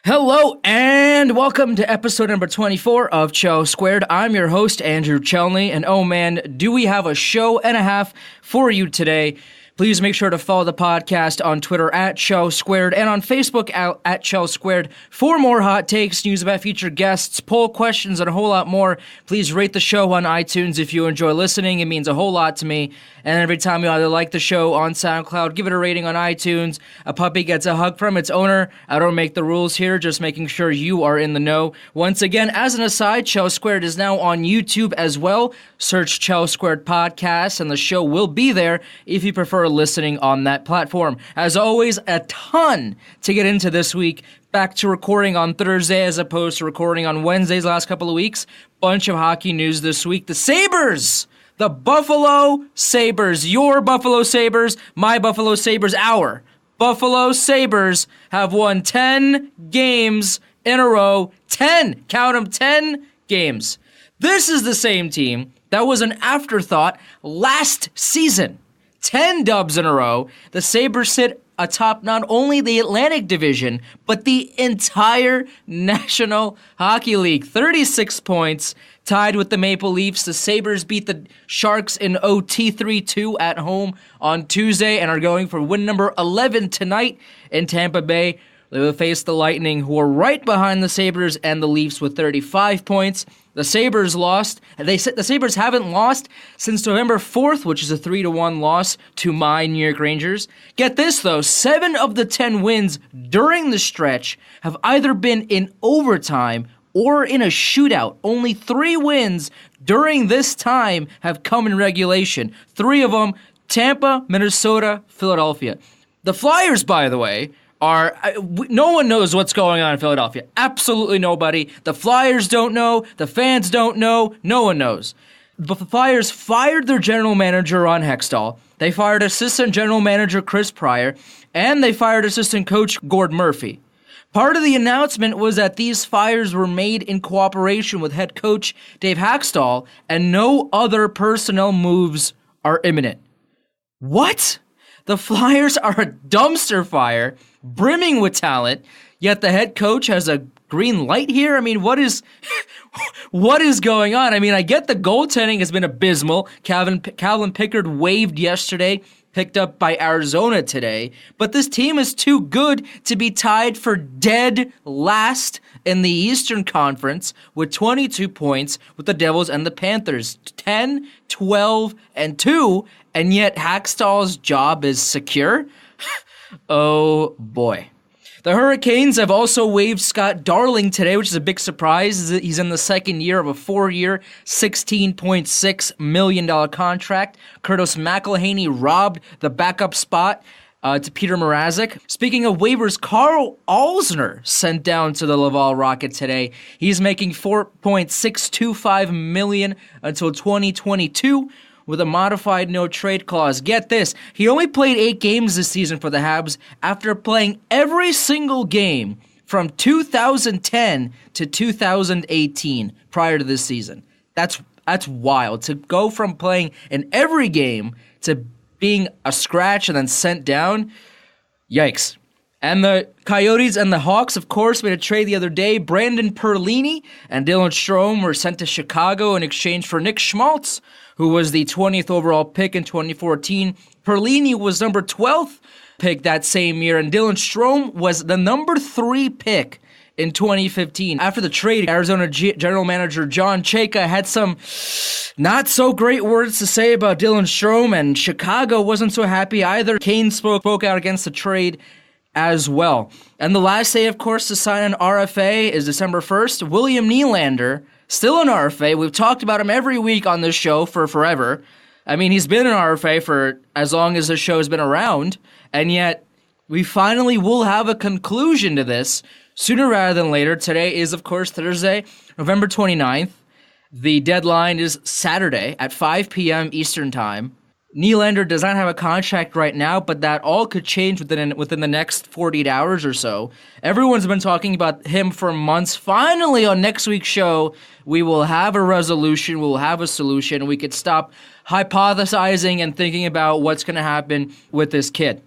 Hello and welcome to episode number 24 of Chel Squared. I'm your host, Andrew Chelney, and oh man, do we have a show and a half for you today. Please make sure to follow the podcast on Twitter at Chel Squared and on Facebook at Chel Squared for more hot takes, news about future guests, poll questions, and a whole lot more. Please rate the show on iTunes if you enjoy listening. It means a whole lot to me. And every time you either like the show on SoundCloud, give it a rating on iTunes. A puppy gets a hug from its owner. I don't make the rules here, just making sure you are in the know. Once again, as an aside, Chel Squared is now on YouTube as well. Search Chel Squared Podcast, and the show will be there if you prefer listening on that platform. As always, a ton to get into this week. Back to recording on Thursday as opposed to recording on Wednesdays last couple of weeks. Bunch of hockey news this week. The Sabres! The Buffalo Sabres, your Buffalo Sabres, my Buffalo Sabres, our Buffalo Sabres have won 10 games in a row. 10, count them, 10 games. This is the same team that was an afterthought last season. 10 dubs in a row. The Sabres sit atop not only the Atlantic Division, but the entire National Hockey League. 36 points. Tied with the Maple Leafs, the Sabres beat the Sharks in OT 3-2 at home on Tuesday and are going for win number 11 tonight in Tampa Bay. They will face the Lightning, who are right behind the Sabres and the Leafs with 35 points. The Sabres lost. The Sabres haven't lost since November 4th, which is a 3-1 loss to my New York Rangers. Get this, though. 7 of the 10 wins during the stretch have either been in overtime or in a shootout. Only 3 wins during this time have come in regulation. 3 of them, Tampa, Minnesota, Philadelphia. The Flyers, by the way, no one knows what's going on in Philadelphia. Absolutely nobody. The Flyers don't know. The fans don't know. No one knows. But the Flyers fired their general manager, Ron Hextall. They fired assistant general manager, Chris Pryor. And they fired assistant coach, Gord Murphy. Part of the announcement was that these fires were made in cooperation with head coach Dave Haxtell, and no other personnel moves are imminent. What? The Flyers are a dumpster fire, brimming with talent, yet the head coach has a green light here? I mean, what is going on? I mean, I get the goaltending has been abysmal. Calvin Pickard waived yesterday, picked up by Arizona today, but this team is too good to be tied for dead last in the Eastern Conference with 22 points with the Devils and the Panthers, 10, 12, and 2, and yet Haxtall's job is secure? Oh boy. The Hurricanes have also waived Scott Darling today, which is a big surprise. He's in the second year of a 4-year, $16.6 million contract. Curtis McElhaney robbed the backup spot to Peter Mrazek. Speaking of waivers, Carl Alzner sent down to the Laval Rocket today. He's making $4.625 million until 2022. With a modified no-trade clause. Get this, he only played 8 games this season for the Habs after playing every single game from 2010 to 2018 prior to this season. That's wild. To go from playing in every game to being a scratch and then sent down, yikes. And the Coyotes and the Hawks, of course, made a trade the other day. Brandon Perlini and Dylan Strome were sent to Chicago in exchange for Nick Schmaltz, who was the 20th overall pick in 2014. Perlini was number 12th pick that same year, and Dylan Strome was the number 3 pick in 2015. After the trade, Arizona general manager John Chayka had some not so great words to say about Dylan Strome, and Chicago wasn't so happy either. Kane spoke out against the trade as well. And the last day, of course, to sign an RFA is December 1st. William Nylander, still an RFA. We've talked about him every week on this show for forever. I mean, he's been an RFA for as long as this show has been around, and yet we finally will have a conclusion to this sooner rather than later. Today is, of course, Thursday, November 29th. The deadline is Saturday at 5 p.m. Eastern Time. Nylander does not have a contract right now, but that all could change within the next 48 hours or so. Everyone's been talking about him for months. Finally, on next week's show, we will have a resolution, we'll have a solution. We could stop hypothesizing and thinking about what's going to happen with this kid.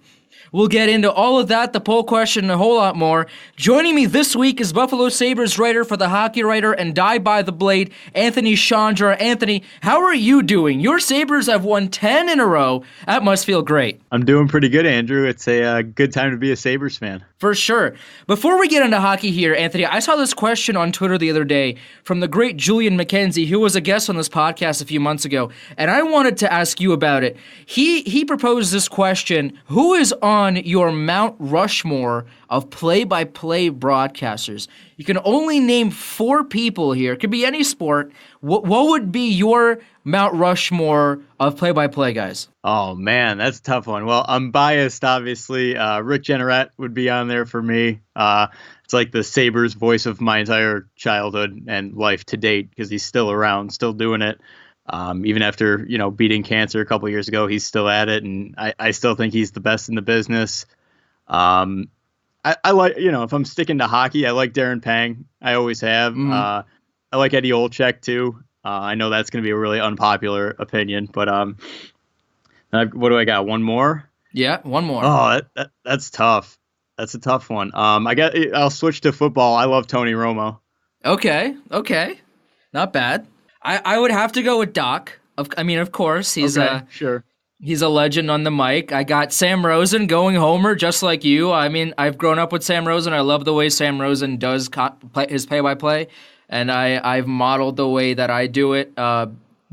We'll get into all of that, the poll question, and a whole lot more. Joining me this week is Buffalo Sabres writer for The Hockey Writer and Die by the Blade, Anthony Sciandra. Anthony, how are you doing? Your Sabres have won 10 in a row. That must feel great. I'm doing pretty good, Andrew. It's a good time to be a Sabres fan. For sure. Before we get into hockey here, Anthony, I saw this question on Twitter the other day from the great Julian McKenzie, who was a guest on this podcast a few months ago, and I wanted to ask you about it. He proposed this question: who is on your Mount Rushmore of play-by-play broadcasters? You can only name 4 people here. It could be any sport. What would be your Mount Rushmore of play-by-play guys? Oh, man, that's a tough one. Well, I'm biased, obviously. Rick Jeanneret would be on there for me. It's like the Sabres voice of my entire childhood and life to date, because he's still around, still doing it. Even after, beating cancer a couple of years ago, he's still at it, and I still think he's the best in the business. I like, if I'm sticking to hockey, I like Darren Pang. I always have. I like Eddie Olczyk too. I know that's going to be a really unpopular opinion, but what do I got? One more? Yeah, one more. Oh, that's tough. That's a tough one. I'll switch to football. I love Tony Romo. Okay, not bad. I would have to go with Doc. Of course, he's sure. He's a legend on the mic. I got Sam Rosen going Homer, just like you. I've grown up with Sam Rosen. I love the way Sam Rosen does his play-by-play, and I've modeled the way that I do it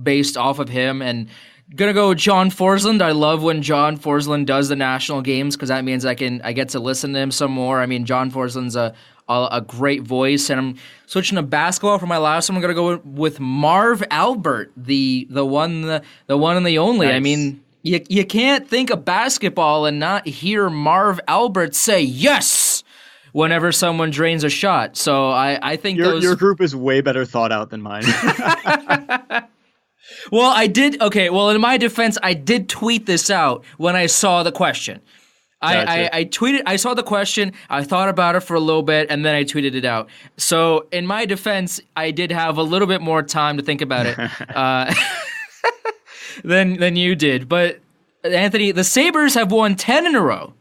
based off of him. And gonna go with John Forsland. I love when John Forsland does the national games, because that means I get to listen to him some more. John Forsland's a great voice. And I'm switching to basketball for my last one. I'm gonna go with Marv Albert, the one and the only. Nice. You can't think of basketball and not hear Marv Albert say yes whenever someone drains a shot. So I think your group is way better thought out than mine. Well, I did. Okay, well, in my defense, I did tweet this out when I saw the question. Gotcha. I tweeted. I saw the question. I thought about it for a little bit, and then I tweeted it out. So in my defense, I did have a little bit more time to think about it. Than you did. But Anthony, the Sabres have won 10 in a row.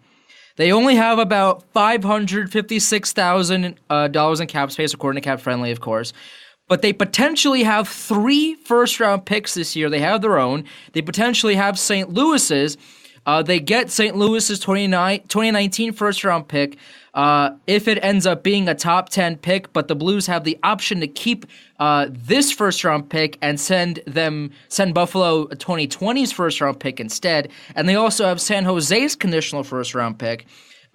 They only have about $556,000 in cap space, according to Cap Friendly, of course. But they potentially have 3 first-round picks this year. They have their own. They potentially have St. Louis's. They get St. Louis's 2019 first-round pick if it ends up being a top 10 pick, but the Blues have the option to keep this first-round pick and send Buffalo a 2020's first-round pick instead. And they also have San Jose's conditional first-round pick.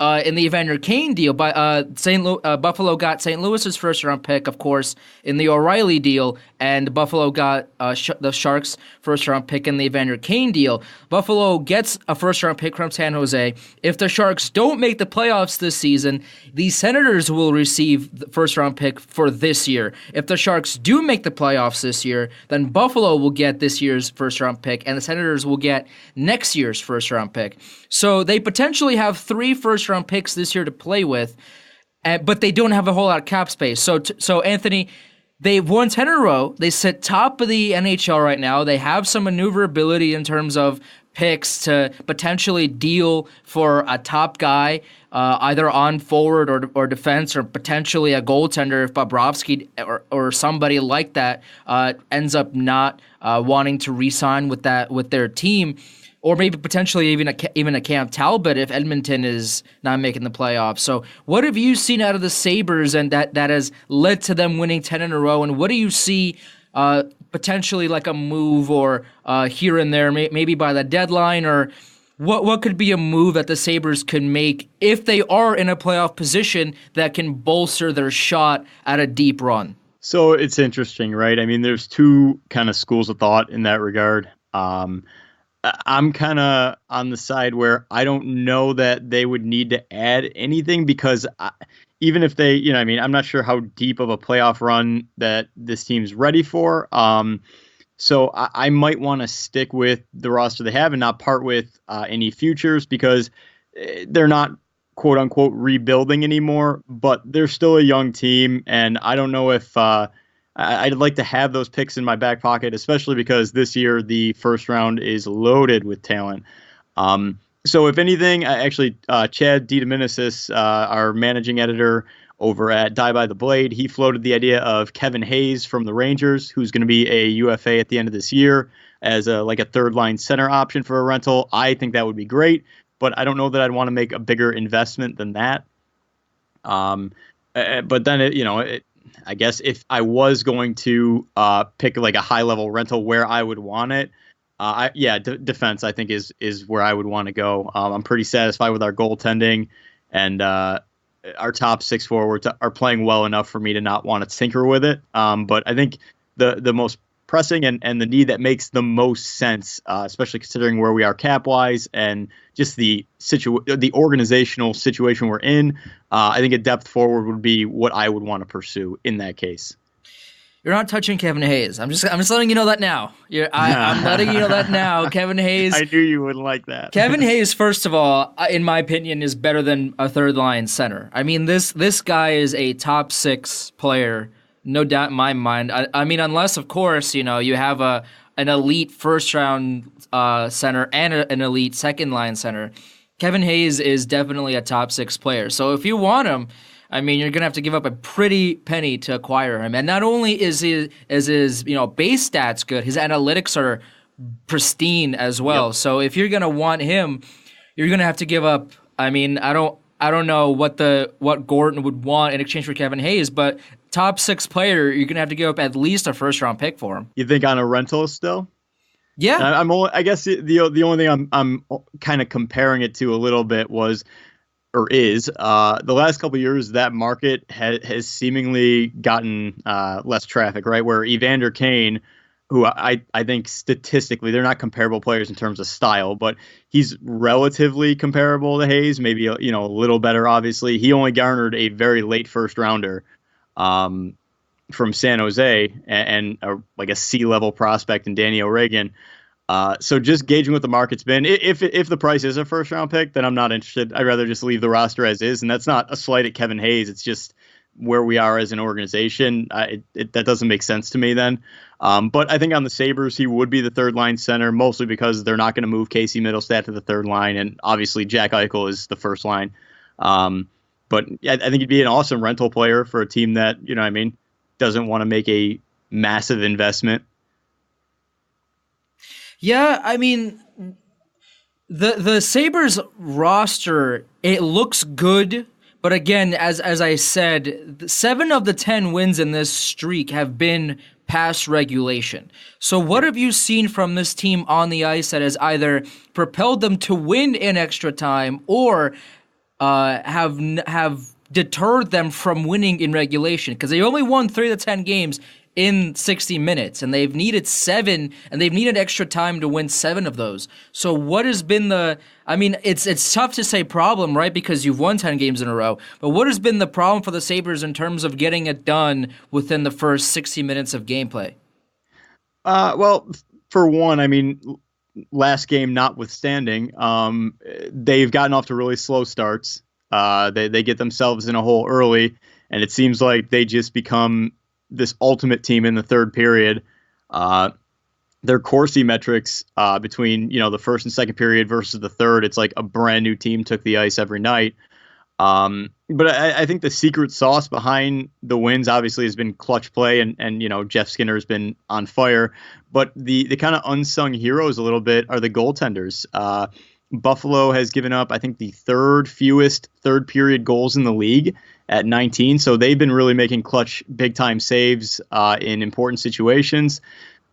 In the Evander Kane deal, Buffalo got St. Louis's first-round pick, of course, in the O'Reilly deal, and Buffalo got the Sharks' first-round pick in the Evander Kane deal. Buffalo gets a first-round pick from San Jose. If the Sharks don't make the playoffs this season, the Senators will receive the first-round pick for this year. If the Sharks do make the playoffs this year, then Buffalo will get this year's first-round pick, and the Senators will get next year's first-round pick. So they potentially have 3 first-round picks this year to play with, but they don't have a whole lot of cap space. So Anthony, they've won 10 in a row. They sit top of the NHL right now. They have some maneuverability in terms of picks to potentially deal for a top guy, either on forward or defense, or potentially a goaltender if Bobrovsky or somebody like that ends up not wanting to re-sign with their team. Or maybe potentially even a Cam Talbot if Edmonton is not making the playoffs. So what have you seen out of the Sabres and that has led to them winning 10 in a row? And what do you see potentially like a move or here and there, maybe by the deadline? Or what could be a move that the Sabres could make if they are in a playoff position that can bolster their shot at a deep run? So it's interesting, right? There's 2 kind of schools of thought in that regard. I'm kind of on the side where I don't know that they would need to add anything, because even if they, I'm not sure how deep of a playoff run that this team's ready for. So I might want to stick with the roster they have and not part with any futures, because they're not quote unquote rebuilding anymore, but they're still a young team. And I don't know if I'd like to have those picks in my back pocket, especially because this year the first round is loaded with talent. So if anything, Chad DiDomenicis, our managing editor over at Die by the Blade, he floated the idea of Kevin Hayes from the Rangers, who's going to be a UFA at the end of this year, as a third line center option for a rental. I think that would be great, but I don't know that I'd want to make a bigger investment than that. But then I guess if I was going to pick like a high level rental where I would want it, defense I think is where I would want to go. I'm pretty satisfied with our goaltending, and our top six forwards are playing well enough for me to not want to tinker with it. But I think the most pressing and the need that makes the most sense, especially considering where we are cap wise and just the organizational situation we're in, I think a depth forward would be what I would want to pursue in that case. You're not touching Kevin Hayes. I'm just letting you know that now. I'm letting you know that now. Kevin Hayes. I knew you wouldn't like that. Kevin Hayes, first of all, in my opinion, is better than a third line center. I mean, this guy is a top six player, no doubt in my mind. I mean, unless of course you have an elite first round center and an elite second line center. Kevin Hayes is definitely a top six player. So if you want him, I mean, you're gonna have to give up a pretty penny to acquire him. And not only is his base stats good, his analytics are pristine as well. Yep. So if you're gonna want him, you're gonna have to give up. I mean, I don't know what Gordon would want in exchange for Kevin Hayes, but top six player, you're gonna have to give up at least a first round pick for him. You think on a rental still? Yeah, I guess the only thing I'm kind of comparing it to a little bit is the last couple of years that market has seemingly gotten less traffic, right? Where Evander Kane, who I think statistically they're not comparable players in terms of style, but he's relatively comparable to Hayes, maybe a little better. Obviously, he only garnered a very late first rounder from San Jose and like a C-level prospect in Danny O'Regan. So just gauging what the market's been. If the price is a first round pick, then I'm not interested. I'd rather just leave the roster as is. And that's not a slight at Kevin Hayes. It's just where we are as an organization. That doesn't make sense to me then. But I think on the Sabres, he would be the third line center, mostly because they're not going to move Casey Middlestat to the third line. And obviously Jack Eichel is the first line. But I think he'd be an awesome rental player for a team that, doesn't want to make a massive investment. Yeah, I mean, the Sabres roster, it looks good, but again, as I said, 7 of the 10 wins in this streak have been past regulation. So what have you seen from this team on the ice that has either propelled them to win in extra time or have deterred them from winning in regulation? Because they only won 3 of the 10 games in 60 minutes, and they've needed 7, and they've needed extra time to win 7 of those. So what has been it's tough to say problem, right, because you've won 10 games in a row, but what has been the problem for the Sabres in terms of getting it done within the first 60 minutes of gameplay? Well, for one, I mean, last game notwithstanding, they've gotten off to really slow starts. They get themselves in a hole early, and it seems like they just become this ultimate team in the third period. Their Corsi metrics between the first and second period versus the third, it's like a brand new team took the ice every night. But I think the secret sauce behind the wins obviously has been clutch play, and Jeff Skinner has been on fire. But the kind of unsung heroes a little bit are the goaltenders. Buffalo has given up, I think, the third fewest third period goals in the league at 19. So they've been really making clutch, big time saves in important situations.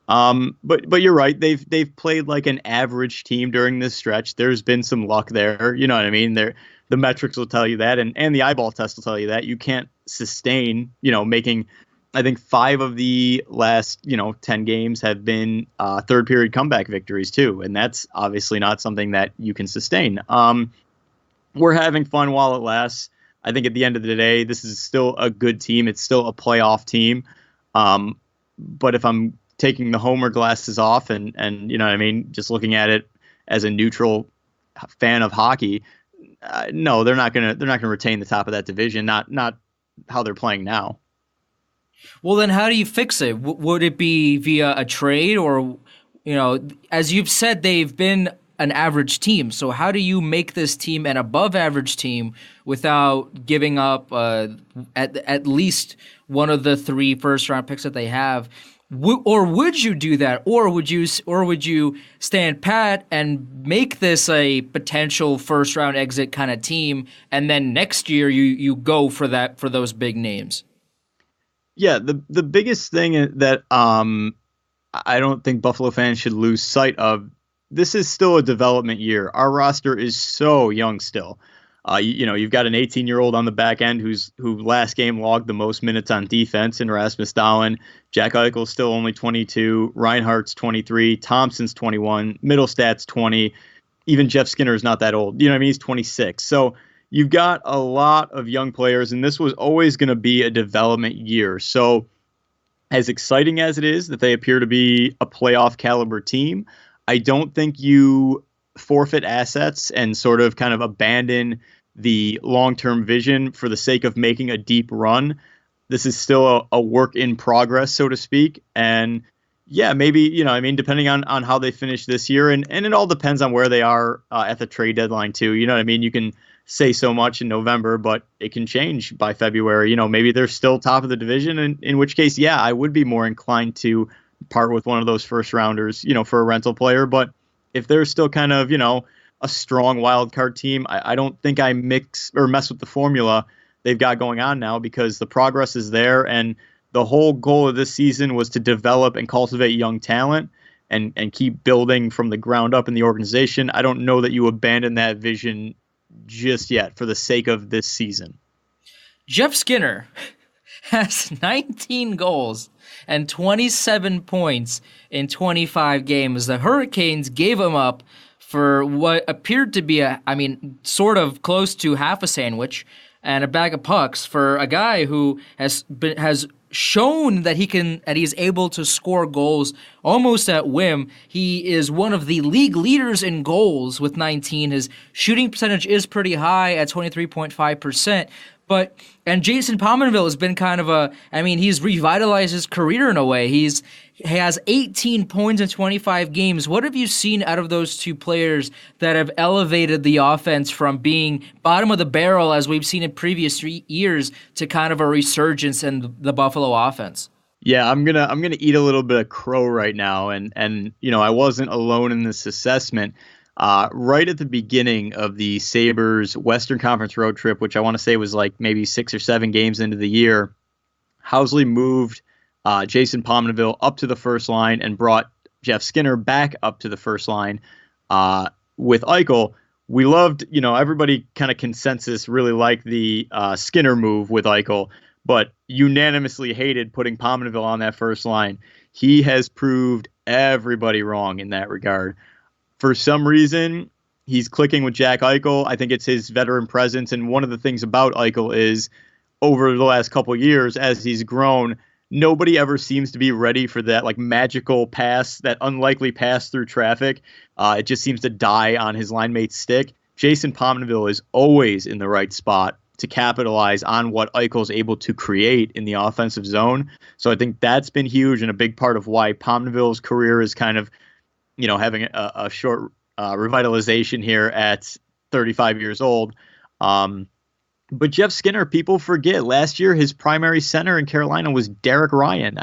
But you're right. They've played like an average team during this stretch. There's been some luck there. You know what I mean? The metrics will tell you that, and the eyeball test will tell you that. You can't sustain, making, I think 5 of the last, 10 games have been third period comeback victories too. And that's obviously not something that you can sustain. We're having fun while it lasts. I think at the end of the day, this is still a good team. It's still a playoff team. But if I'm taking the homer glasses off and just looking at it as a neutral fan of hockey, no, they're not gonna retain the top of that division. Not how they're playing now. Well, then how do you fix it? Would it be via a trade, or as you've said, they've been an average team. So how do you make this team an above average team without giving up at least one of the 3 first round picks that they have? Or would you do that? Or would you stand pat and make this a potential first round exit kind of team, and then next year you go for those big names? Yeah, the biggest thing that I don't think Buffalo fans should lose sight of, this is still a development year. Our roster is so young still. You've got an 18-year-old on the back end who last game logged the most minutes on defense in Rasmus Dahlin. Jack Eichel's still only 22. Reinhardt's 23. Thompson's 21. Middlestad's 20. Even Jeff Skinner is not that old. You know what I mean? He's 26. So you've got a lot of young players, and this was always going to be a development year. So as exciting as it is that they appear to be a playoff caliber team, I don't think you forfeit assets and sort of kind of abandon the long-term vision for the sake of making a deep run. This is still a work in progress, so to speak. And yeah, maybe, depending on how they finish this year, and it all depends on where they are at the trade deadline too. You know what I mean? You can say so much in November, but it can change by February. Maybe they're still top of the division, and in which case, yeah, I would be more inclined to part with one of those first rounders, for a rental player. But if they're still kind of, a strong wild card team, I don't think I mess with the formula they've got going on now, because the progress is there. And the whole goal of this season was to develop and cultivate young talent and keep building from the ground up in the organization. I don't know that you abandon that vision just yet for the sake of this season. Jeff Skinner has 19 goals and 27 points in 25 games. The Hurricanes gave him up for what appeared to be sort of close to half a sandwich and a bag of pucks for a guy who has shown that he's able to score goals almost at whim. He is one of the league leaders in goals with 19. His shooting percentage is pretty high at 23.5%. And Jason Pominville has been kind of he's revitalized his career in a way. He has 18 points in 25 games. What have you seen out of those two players that have elevated the offense from being bottom of the barrel, as we've seen in previous years, to kind of a resurgence in the Buffalo offense? Yeah, I'm gonna eat a little bit of crow right now, and I wasn't alone in this assessment. Right at the beginning of the Sabres Western Conference road trip, which I want to say was like maybe 6 or 7 games into the year, Housley moved Jason Pominville up to the first line and brought Jeff Skinner back up to the first line with Eichel. We loved, everybody kind of consensus really liked the Skinner move with Eichel, but unanimously hated putting Pominville on that first line. He has proved everybody wrong in that regard. For some reason, he's clicking with Jack Eichel. I think it's his veteran presence. And one of the things about Eichel is, over the last couple of years, as he's grown, nobody ever seems to be ready for that magical pass, that unlikely pass through traffic. It just seems to die on his line mate's stick. Jason Pominville is always in the right spot to capitalize on what Eichel's able to create in the offensive zone. So I think that's been huge and a big part of why Pominville's career is kind of having a short revitalization here at 35 years old. But Jeff Skinner, people forget, last year his primary center in Carolina was Derek Ryan.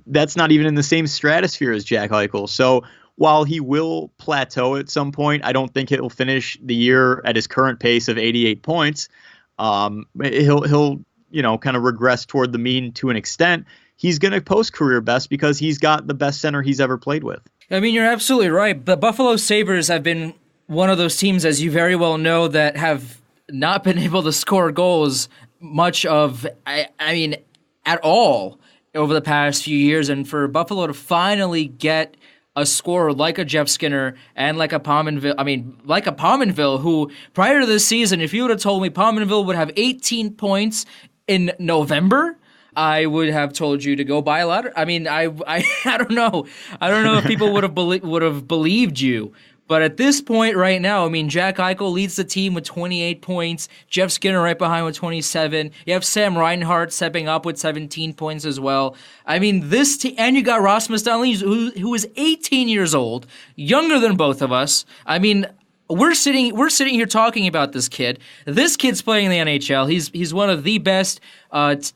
That's not even in the same stratosphere as Jack Eichel. So while he will plateau at some point, I don't think he'll finish the year at his current pace of 88 points. He'll kind of regress toward the mean to an extent. He's going to post career best because he's got the best center he's ever played with. You're absolutely right. The Buffalo Sabres have been one of those teams, as you very well know, that have not been able to score goals much of, at all over the past few years. And for Buffalo to finally get a scorer like a Jeff Skinner and like a Pominville, who prior to this season, if you would have told me Pominville would have 18 points in November, I would have told you to go buy a lot. I don't know. I don't know if people would have believed you. But at this point right now, I mean, Jack Eichel leads the team with 28 points. Jeff Skinner right behind with 27. You have Sam Reinhart stepping up with 17 points as well. I mean, this team, and you got Rasmus Dahlin, who is 18 years old, younger than both of us. I mean, we're sitting here talking about this kid. This kid's playing in the NHL. He's one of the best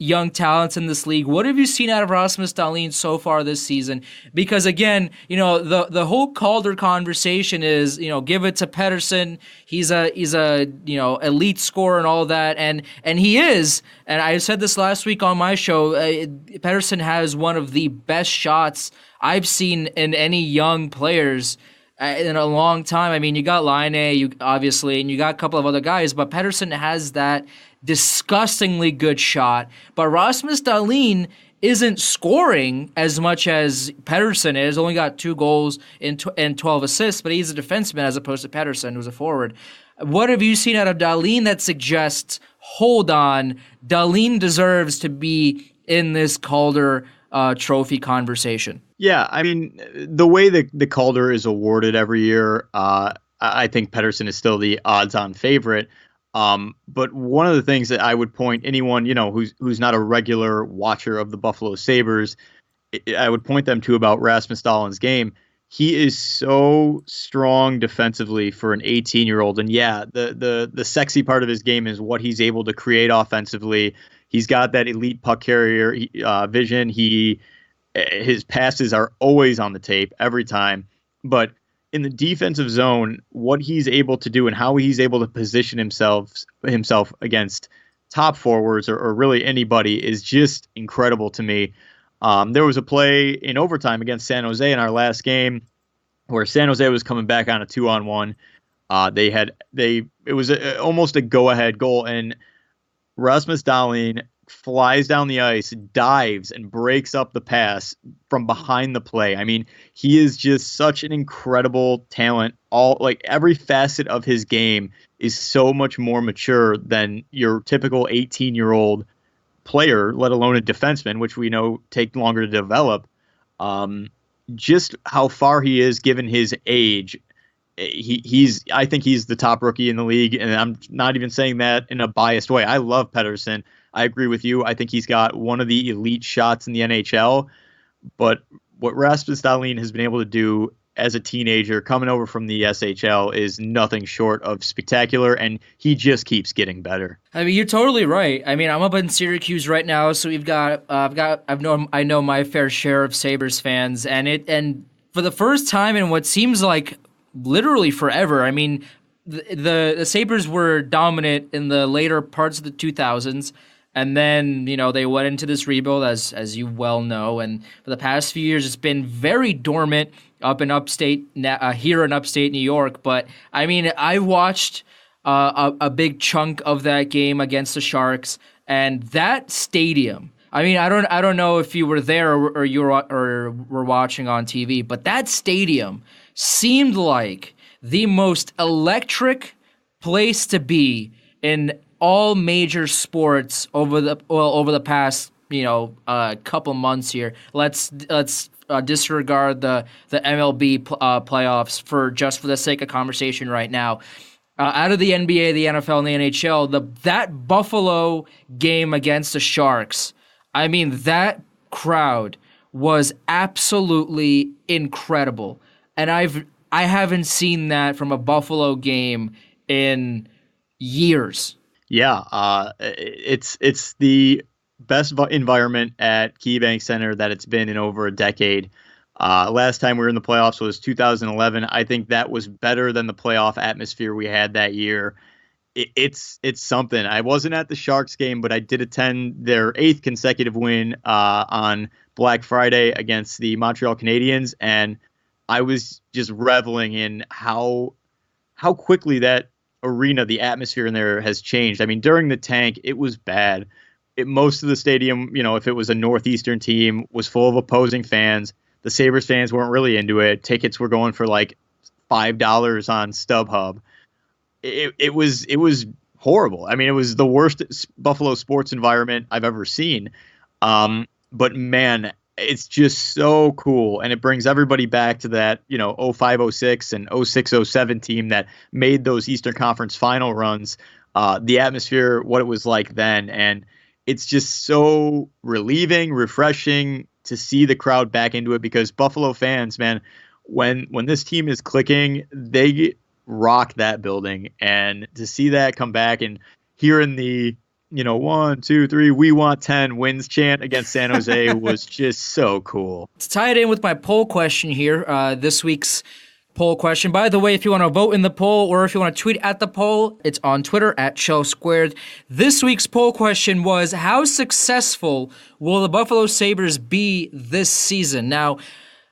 young talents in this league. What have you seen out of Rasmus Dahlin so far this season? Because again, the whole Calder conversation is, give it to Pettersson. He's a elite scorer and all that, and he is. And I said this last week on my show. Pettersson has one of the best shots I've seen in any young players in a long time. I mean, you got Laine, obviously, and you got a couple of other guys, but Pettersson has that disgustingly good shot. But Rasmus Dahlin isn't scoring as much as Pettersson is. Only got 2 goals and 12 assists, but he's a defenseman as opposed to Pettersson, who's a forward. What have you seen out of Dahlin that suggests, hold on, Dahlin deserves to be in this Calder trophy conversation? Yeah, I mean, the way the Calder is awarded every year, I think Pettersson is still the odds-on favorite. But one of the things that I would point anyone, who's not a regular watcher of the Buffalo Sabres, I would point them to about Rasmus Dahlin's game. He is so strong defensively for an 18-year-old. And yeah, the sexy part of his game is what he's able to create offensively. He's got that elite puck carrier vision. His passes are always on the tape every time. But in the defensive zone, what he's able to do and how he's able to position himself against top forwards or really anybody is just incredible to me. There was a play in overtime against San Jose in our last game where San Jose was coming back on a 2-on-1. It was almost a go-ahead goal, and Rasmus Dahlin flies down the ice, dives, and breaks up the pass from behind the play. I mean, he is just such an incredible talent. Every facet of his game is so much more mature than your typical 18-year-old player, let alone a defenseman, which we know take longer to develop. Just how far he is given his age. I think he's the top rookie in the league, and I'm not even saying that in a biased way. I love Pettersson. I agree with you. I think he's got one of the elite shots in the NHL. But what Rasmus Dahlin has been able to do as a teenager coming over from the SHL is nothing short of spectacular, and he just keeps getting better. I mean, you're totally right. I mean, I'm up in Syracuse right now, so I know my fair share of Sabres fans, and for the first time in what seems like literally forever. I mean, the Sabres were dominant in the later parts of the 2000s. And then, they went into this rebuild, as you well know. And for the past few years, it's been very dormant here in upstate New York. But, I mean, I watched a big chunk of that game against the Sharks. And that stadium, I mean, I don't know if you were there or you were watching on TV, but that stadium seemed like the most electric place to be in all major sports over the past couple months here. Let's disregard the MLB playoffs for the sake of conversation right now. Out of the NBA, the NFL, and the NHL, that Buffalo game against the Sharks, I mean, that crowd was absolutely incredible, and I haven't seen that from a Buffalo game in years. Yeah, it's the best environment at KeyBank Center that it's been in over a decade. Last time we were in the playoffs was 2011. I think that was better than the playoff atmosphere we had that year. It's something. I wasn't at the Sharks game, but I did attend their 8th consecutive win on Black Friday against the Montreal Canadiens, and I was just reveling in how quickly that arena, the atmosphere in there has changed. I mean, during the tank, it was bad. Most of the stadium, if it was a Northeastern team, was full of opposing fans. The Sabres fans weren't really into it. Tickets were going for like $5 on StubHub. It was horrible. I mean, it was the worst Buffalo sports environment I've ever seen. But man, it's just so cool. And it brings everybody back to that, 05-06 and 06-07 team that made those Eastern Conference final runs, the atmosphere, what it was like then. And it's just so relieving, refreshing to see the crowd back into it, because Buffalo fans, man, when this team is clicking, they rock that building. And to see that come back and hearing the 1, 2, 3, we want 10 wins chant against San Jose was just so cool. To tie it in with my poll question here, this week's poll question. By the way, if you want to vote in the poll or if you want to tweet at the poll, it's on Twitter at Chel Squared. This week's poll question was, how successful will the Buffalo Sabres be this season? Now,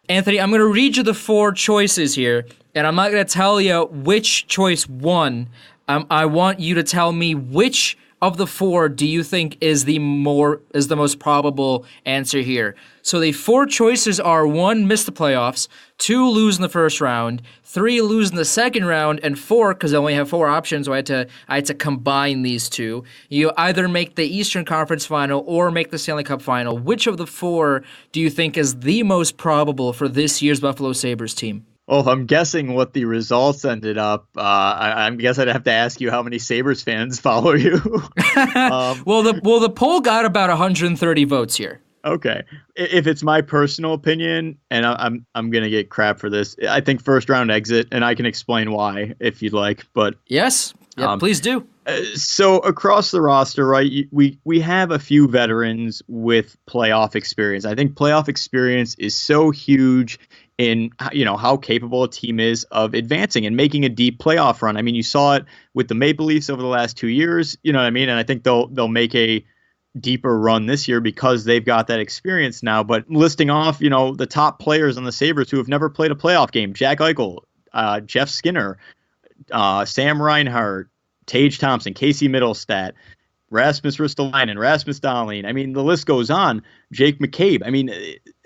Anthony, I'm going to read you the 4 choices here, and I'm not going to tell you which choice won. I want you to tell me which of the 4 do you think is the most probable answer here. So the 4 choices are: 1, miss the playoffs; 2, lose in the first round; 3, lose in the second round; and 4, because I only have 4 options, so I had to combine these 2. You either make the Eastern Conference Final or make the Stanley Cup Final. Which of the 4 do you think is the most probable for this year's Buffalo Sabres team? Well, if I'm guessing what the results ended up, I guess I'd have to ask you how many Sabres fans follow you. Well, the poll got about 130 votes here. Okay. If it's my personal opinion, and I'm gonna get crap for this, I think first round exit, and I can explain why if you'd like. But yes, please do. So across the roster, right, we have a few veterans with playoff experience. I think playoff experience is so huge in how capable a team is of advancing and making a deep playoff run. I mean, you saw it with the Maple Leafs over the last 2 years. You know what I mean? And I think they'll make a deeper run this year because they've got that experience now. But listing off, the top players on the Sabres who have never played a playoff game: Jack Eichel, Jeff Skinner, Sam Reinhart, Tage Thompson, Casey Middlestat, Rasmus Ristolainen, Rasmus Dahlin. I mean, the list goes on. Jake McCabe. I mean,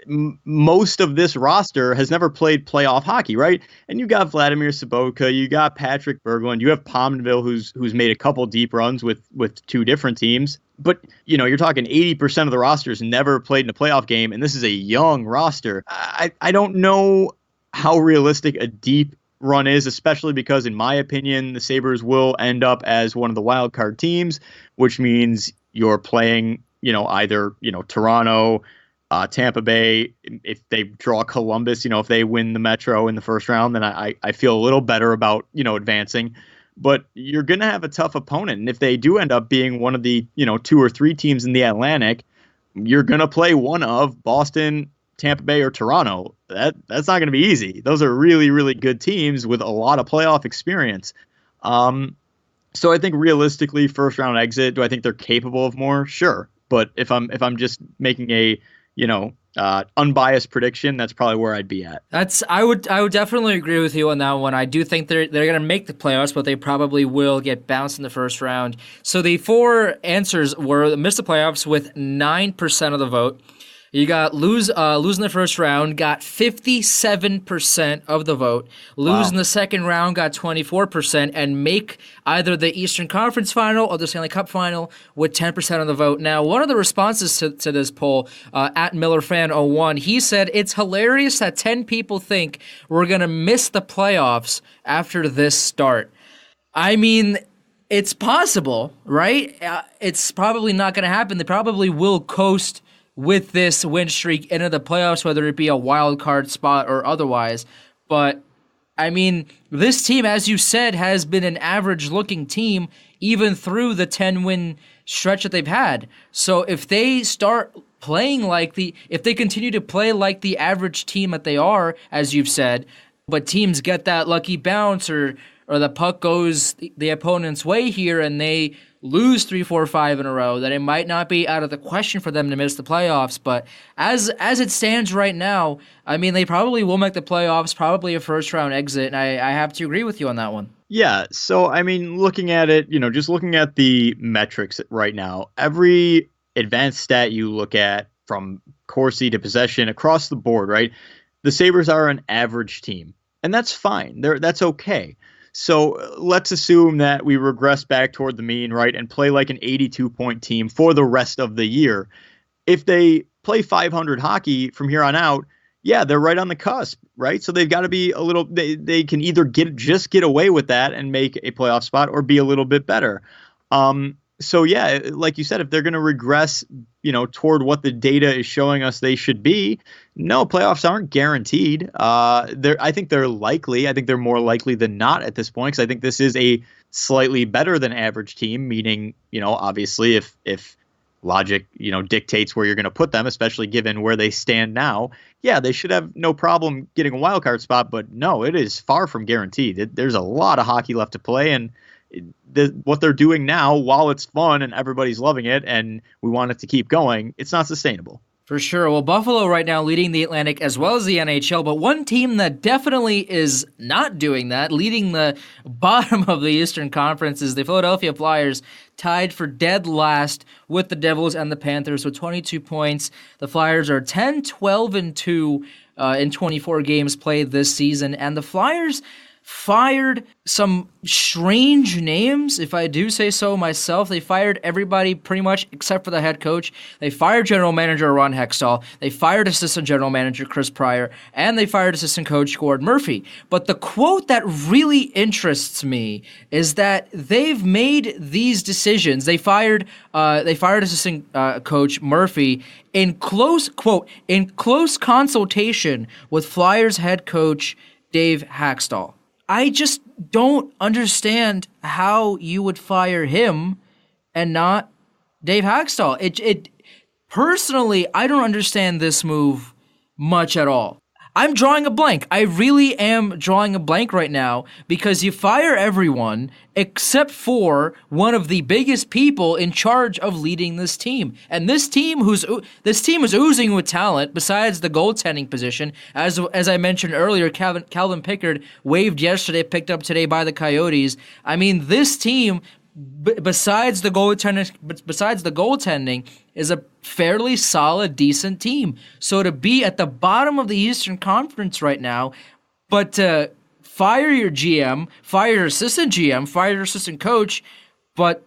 most of this roster has never played playoff hockey, right? And you got Vladimir Sobotka, you got Patrick Berglund, you have Pominville, who's made a couple deep runs with 2 different teams. But, you're talking 80% of the rosters never played in a playoff game, and this is a young roster. I don't know how realistic a deep run is, especially because, in my opinion, the Sabres will end up as one of the wild card teams, which means you're playing, either, Toronto, Tampa Bay. If they draw Columbus, if they win the Metro in the first round, then I feel a little better about, advancing. But you're going to have a tough opponent. And if they do end up being one of the, 2 or 3 teams in the Atlantic, you're going to play one of Boston, Tampa Bay, or Toronto. That's not going to be easy. Those are really, really good teams with a lot of playoff experience. So I think realistically, first round exit, do I think they're capable of more? Sure. But if I'm just making a, unbiased prediction, that's probably where I'd be at. I would definitely agree with you on that one. I do think they're going to make the playoffs, but they probably will get bounced in the first round. So the 4 answers were miss the playoffs with 9% of the vote. You got losing the first round, got 57% of the vote. Lose in the second round, got 24%, and make either the Eastern Conference Final or the Stanley Cup Final with 10% of the vote. Now, one of the responses to this poll, at MillerFan01, he said, it's hilarious that 10 people think we're going to miss the playoffs after this start. I mean, it's possible, right? It's probably not going to happen. They probably will coast with this win streak into the playoffs, whether it be a wild card spot or otherwise. But, I mean, this team, as you said, has been an average-looking team even through the 10-win stretch that they've had. So if they start playing if they continue to play like the average team that they are, as you've said, but teams get that lucky bounce or the puck goes the opponent's way here and they lose 3, 4, 5 in a row, that it might not be out of the question for them to miss the playoffs. But as it stands right now, I mean, they probably will make the playoffs, probably a first-round exit, and I have to agree with you on that one. Yeah, so, I mean, looking at it, just looking at the metrics right now, every advanced stat you look at, from Corsi to possession, across the board, right, the Sabres are an average team, and that's fine. That's okay. So let's assume that we regress back toward the mean, right, and play like an 82-point team for the rest of the year. if they play 500 hockey from here on out, yeah, they're right on the cusp, right? So they've got to be a little, they can either get away with that and make a playoff spot or be a little bit better. So yeah, like you said, if they're going to regress, toward what the data is showing us they should be, no, playoffs aren't guaranteed. I think they're likely. I think they're more likely than not at this point, because I think this is a slightly better than average team, meaning, obviously if logic, dictates where you're going to put them, especially given where they stand now. Yeah, they should have no problem getting a wild card spot, but no, it is far from guaranteed. There's a lot of hockey left to play, and what they're doing now, while it's fun and everybody's loving it and we want it to keep going, it's not sustainable. For sure. Well, Buffalo right now leading the Atlantic as well as the NHL, but one team that definitely is not doing that, leading the bottom of the Eastern Conference, is the Philadelphia Flyers, tied for dead last with the Devils and the Panthers with 22 points. The Flyers are 10-12-2 in 24 games played this season, and the Flyers fired some strange names, if I do say so myself. They fired everybody pretty much except for the head coach. They fired general manager Ron Hextall. They fired assistant general manager Chris Pryor. And they fired assistant coach Gord Murphy. But the quote that really interests me is that they've made these decisions. They fired assistant coach Murphy in close consultation with Flyers head coach Dave Hextall. I just don't understand how you would fire him and not Dave Hextall. It personally, I don't understand this move much at all. I'm drawing a blank. I really am drawing a blank right now, because you fire everyone except for one of the biggest people in charge of leading this team. And this team is oozing with talent besides the goaltending position. As I mentioned earlier, Calvin Pickard waived yesterday, picked up today by the Coyotes. I mean, this team, besides the goaltending, is a fairly solid, decent team. So to be at the bottom of the Eastern Conference right now, but to fire your GM, fire your assistant GM, fire your assistant coach, but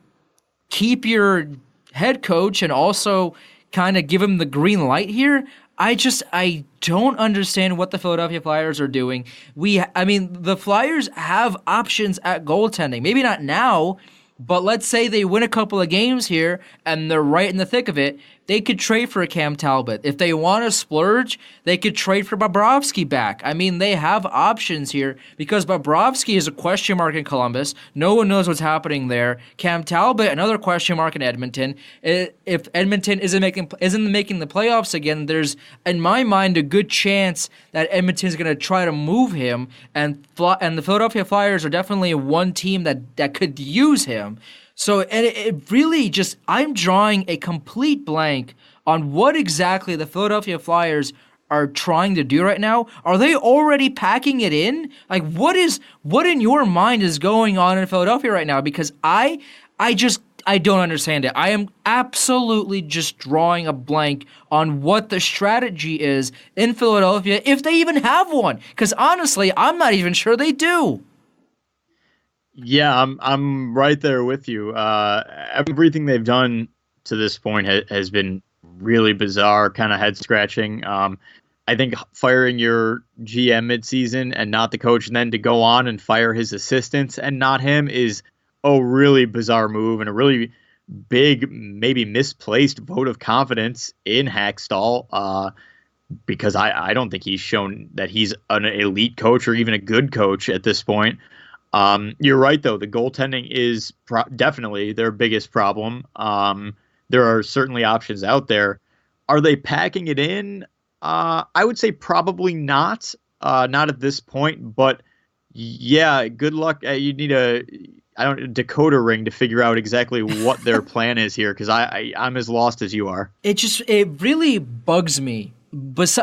keep your head coach and also kind of give him the green light here, I don't understand what the Philadelphia Flyers are doing. The Flyers have options at goaltending. Maybe not now, but let's say they win a couple of games here and they're right in the thick of it. They could trade for a Cam Talbot. If they want to splurge, they could trade for Bobrovsky back. I mean, they have options here because Bobrovsky is a question mark in Columbus. No one knows what's happening there. Cam Talbot, another question mark in Edmonton. If Edmonton isn't making the playoffs again, there's, in my mind, a good chance that Edmonton's going to try to move him, and the Philadelphia Flyers are definitely one team that could use him. So it really just, I'm drawing a complete blank on what exactly the Philadelphia Flyers are trying to do right now. Are they already packing it in? Like, what in your mind is going on in Philadelphia right now? Because I don't understand it. I am absolutely just drawing a blank on what the strategy is in Philadelphia, if they even have one. Because honestly, I'm not even sure they do. Yeah, I'm right there with you. Everything they've done to this point has been really bizarre, kind of head scratching. I think firing your GM midseason and not the coach, and then to go on and fire his assistants and not him, is a really bizarre move and a really big, maybe misplaced vote of confidence in Hextall. Because I don't think he's shown that he's an elite coach or even a good coach at this point. You're right, though. The goaltending is definitely their biggest problem. There are certainly options out there. Are they packing it in? I would say probably not. Not at this point. But yeah, good luck. You need a decoder ring to figure out exactly what their plan is here, because I'm as lost as you are. It really bugs me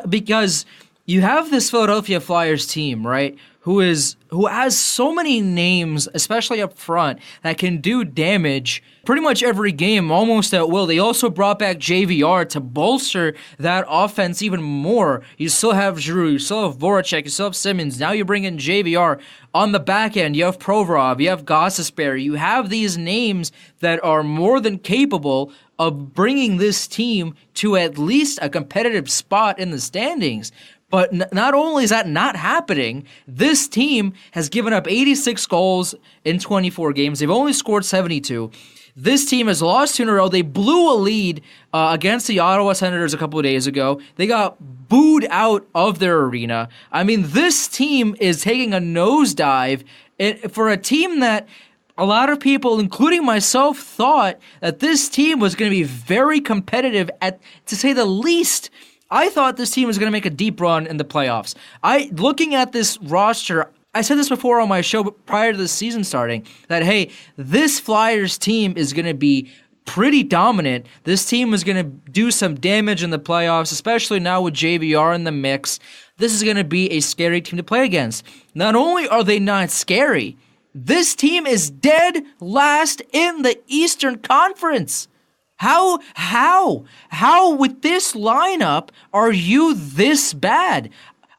because you have this Philadelphia Flyers team, right? Who has so many names, especially up front, that can do damage pretty much every game, almost at will. They also brought back JVR to bolster that offense even more. You still have Giroux, you still have Voracek, you still have Simmons. Now you bring in JVR. On the back end, you have Provorov, you have Gostisbehere. You have these names that are more than capable of bringing this team to at least a competitive spot in the standings. But not only is that not happening, this team has given up 86 goals in 24 games. They've only scored 72. This team has lost 2 in a row. They blew a lead against the Ottawa Senators a couple of days ago. They got booed out of their arena. I mean, this team is taking a nosedive for a team that a lot of people, including myself, thought that this team was going to be very competitive, to say the least. I thought this team was going to make a deep run in the playoffs. Looking at this roster, I said this before on my show prior to the season starting, that, hey, this Flyers team is going to be pretty dominant. This team is going to do some damage in the playoffs, especially now with JVR in the mix. This is going to be a scary team to play against. Not only are they not scary, this team is dead last in the Eastern Conference. How with this lineup are you this bad?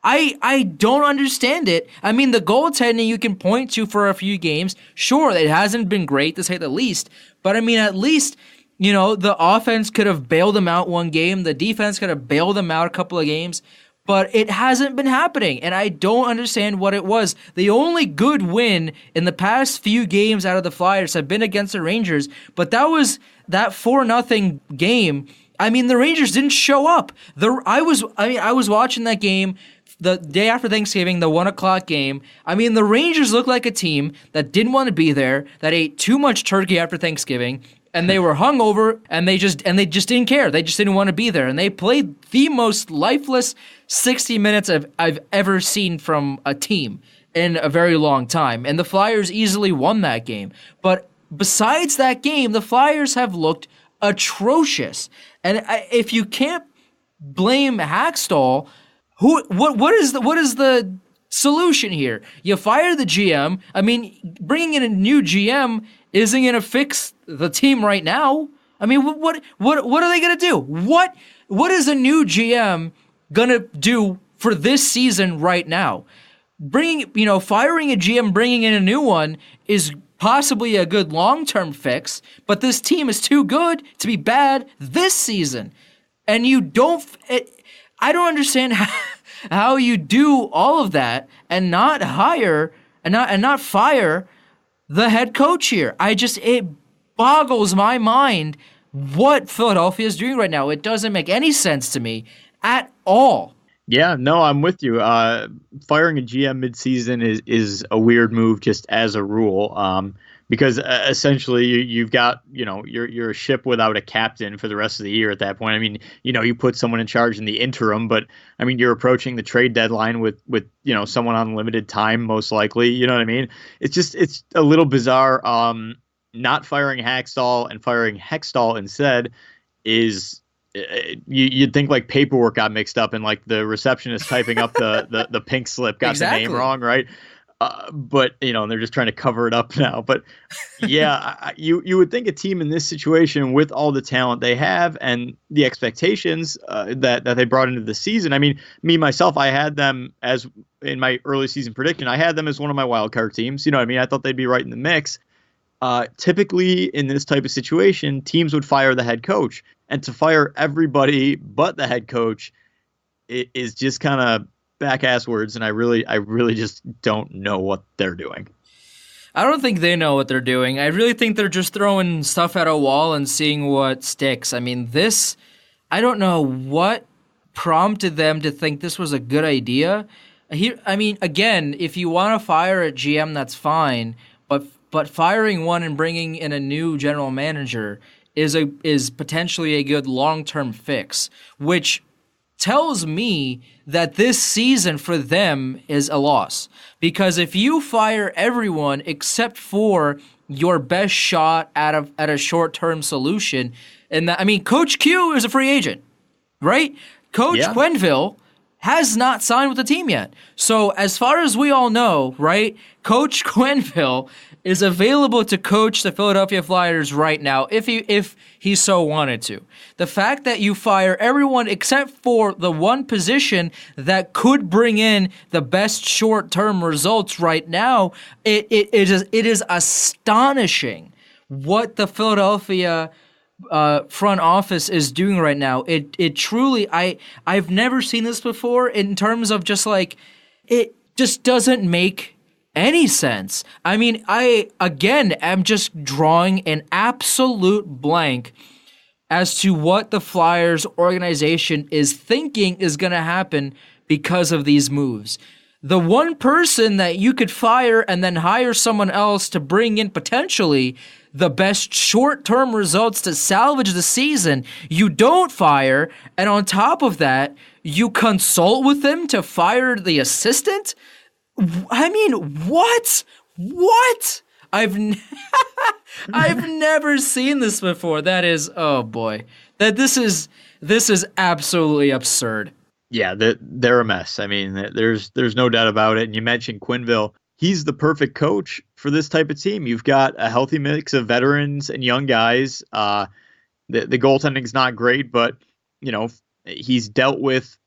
I don't understand it. I mean, the goaltending you can point to for a few games. Sure, it hasn't been great to say the least. But I mean, at least, the offense could have bailed them out one game. The defense could have bailed them out a couple of games. But it hasn't been happening, and I don't understand what it was. The only good win in the past few games out of the Flyers have been against the Rangers, but that was that 4-0 game. I mean, the Rangers didn't show up. I was watching that game the day after Thanksgiving, the 1:00 game. I mean, the Rangers looked like a team that didn't want to be there, that ate too much turkey after Thanksgiving, and they were hungover, and they just didn't care. They just didn't want to be there, and they played the most lifeless 60 minutes I've ever seen from a team in a very long time. And the Flyers easily won that game. But besides that game, the Flyers have looked atrocious. And if you can't blame Hackstall, what is the solution here? You fire the GM. I mean, bringing in a new GM isn't going to fix the team right now. I mean, what are they going to do? What is a new GM going to do for this season right now? Firing a GM, bringing in a new one is possibly a good long-term fix, but this team is too good to be bad this season. And I don't understand how you do all of that and not hire and not fire the head coach here. It boggles my mind what Philadelphia is doing right now. It doesn't make any sense to me at all. Yeah, no, I'm with you. Firing a GM midseason is a weird move just as a rule, because essentially you've got, you're a ship without a captain for the rest of the year at that point. I mean, you put someone in charge in the interim, but I mean, you're approaching the trade deadline with someone on limited time, most likely. You know what I mean? It's a little bizarre. Not firing Hackstall and firing Hextall instead is. You'd think like paperwork got mixed up and like the receptionist typing up the pink slip got the name wrong, right? But they're just trying to cover it up now. But yeah, you would think a team in this situation with all the talent they have and the expectations that they brought into the season. I mean, myself, I had them as in my early season prediction. I had them as one of my wild card teams. You know what I mean? I thought they'd be right in the mix. Typically in this type of situation, teams would fire the head coach, and to fire everybody but the head coach is just kind of back-ass words. And I really just don't know what they're doing. I don't think they know what they're doing. I really think they're just throwing stuff at a wall and seeing what sticks. I mean, I don't know what prompted them to think this was a good idea. Again, if you want to fire a GM, that's fine, but firing one and bringing in a new general manager is potentially a good long-term fix, which tells me that this season for them is a loss. Because if you fire everyone except for your best shot at a short-term solution, Coach Q is a free agent, right? Coach Quenneville has not signed with the team yet. So as far as we all know, right, Coach Quenneville is available to coach the Philadelphia Flyers right now if he so wanted to. The fact that you fire everyone except for the one position that could bring in the best short-term results right now, it is astonishing what the Philadelphia front office is doing right now. It truly, I've never seen this before in terms of just like, it just doesn't make any sense. I mean, I again am just drawing an absolute blank as to what the Flyers organization is thinking is going to happen because of these moves. The one person that you could fire and then hire someone else to bring in potentially the best short-term results to salvage the season, you don't fire, and on top of that, you consult with them to fire the assistant? I mean, what? What? I've never seen this before. That is, oh boy. This is absolutely absurd. Yeah, they're a mess. I mean, there's no doubt about it. And you mentioned Quenneville. He's the perfect coach for this type of team. You've got a healthy mix of veterans and young guys. The goaltending's not great, but he's dealt with,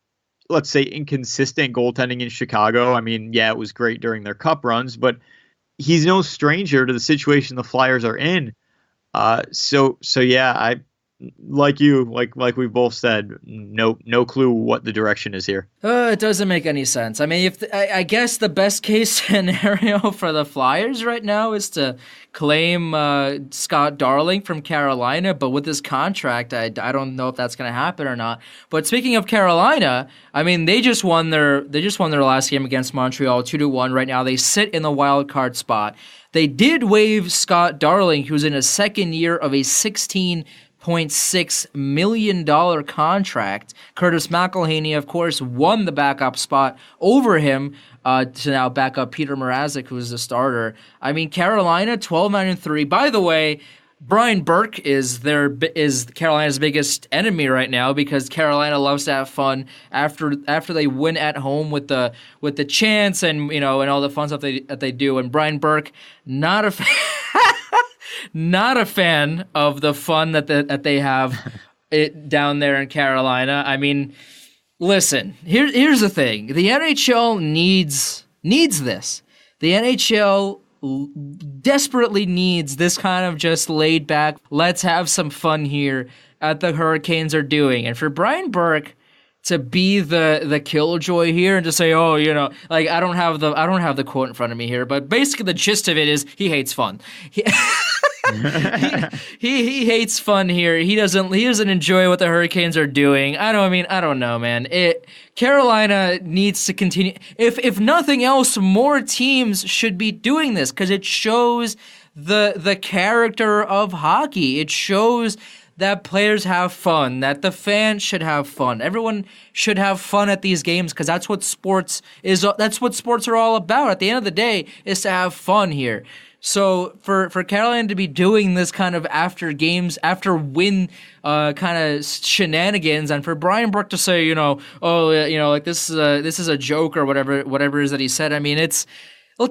let's say, inconsistent goaltending in Chicago. I mean, yeah, it was great during their cup runs, but he's no stranger to the situation the Flyers are in. So yeah, I like we've both said, no clue what the direction is here. It doesn't make any sense. I mean, I guess the best case scenario for the Flyers right now is to claim Scott Darling from Carolina, but with this contract, I don't know if that's going to happen or not. But speaking of Carolina, I mean, they just won their last game against Montreal 2-1. Right now, they sit in the wild card spot. They did waive Scott Darling, who's in his second year of a $16.6 million contract. Curtis McElhaney, of course, won the backup spot over him to now back up Peter Mrazek, who's the starter. I mean, Carolina, 12-9-3. By the way, Brian Burke is Carolina's biggest enemy right now because Carolina loves to have fun after they win at home with the chants and and all the fun stuff that they do. And Brian Burke, not a fan of the fun that they have down there in Carolina. I mean, listen, here's the thing. The NHL needs this. The NHL desperately needs this kind of just laid back, let's have some fun here at the Hurricanes are doing. And for Brian Burke to be the killjoy here and to say, oh, like I don't have the quote in front of me here, but basically the gist of it is he hates fun. He hates fun here. He doesn't enjoy what the Hurricanes are doing. I don't know, man. Carolina needs to continue. If nothing else, more teams should be doing this because it shows the character of hockey. It shows that players have fun, that the fans should have fun. Everyone should have fun at these games because that's what sports is. That's what sports are all about. At the end of the day, is to have fun here. So for Carolina to be doing this kind of after win kind of shenanigans, and for Brian Burke to say, like this is a joke or whatever it is that he said. I mean,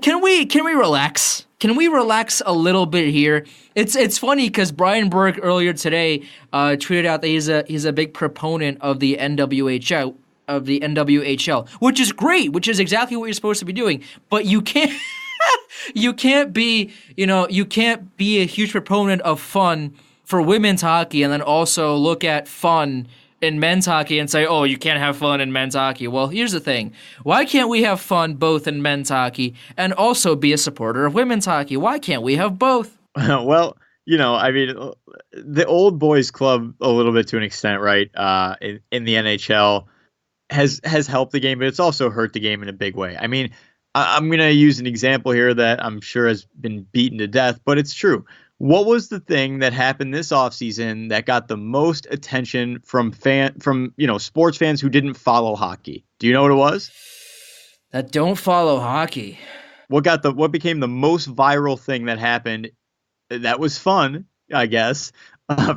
can we relax? Can we relax a little bit here? It's funny because Brian Burke earlier today tweeted out that he's a big proponent of the NWHL. Which is great, which is exactly what you're supposed to be doing. But you can't you can't be a huge proponent of fun for women's hockey and then also look at fun in men's hockey and say, oh, you can't have fun in men's hockey. Well, here's the thing. Why can't we have fun both in men's hockey and also be a supporter of women's hockey? Why can't we have both? Well, I mean, the old boys club a little bit to an extent, right? In the NHL has helped the game, but it's also hurt the game in a big way. I mean, I'm going to use an example here that I'm sure has been beaten to death, but it's true. What was the thing that happened this offseason that got the most attention from sports fans who didn't follow hockey? Do you know what it was? That don't follow hockey. What became the most viral thing that happened that was fun, I guess,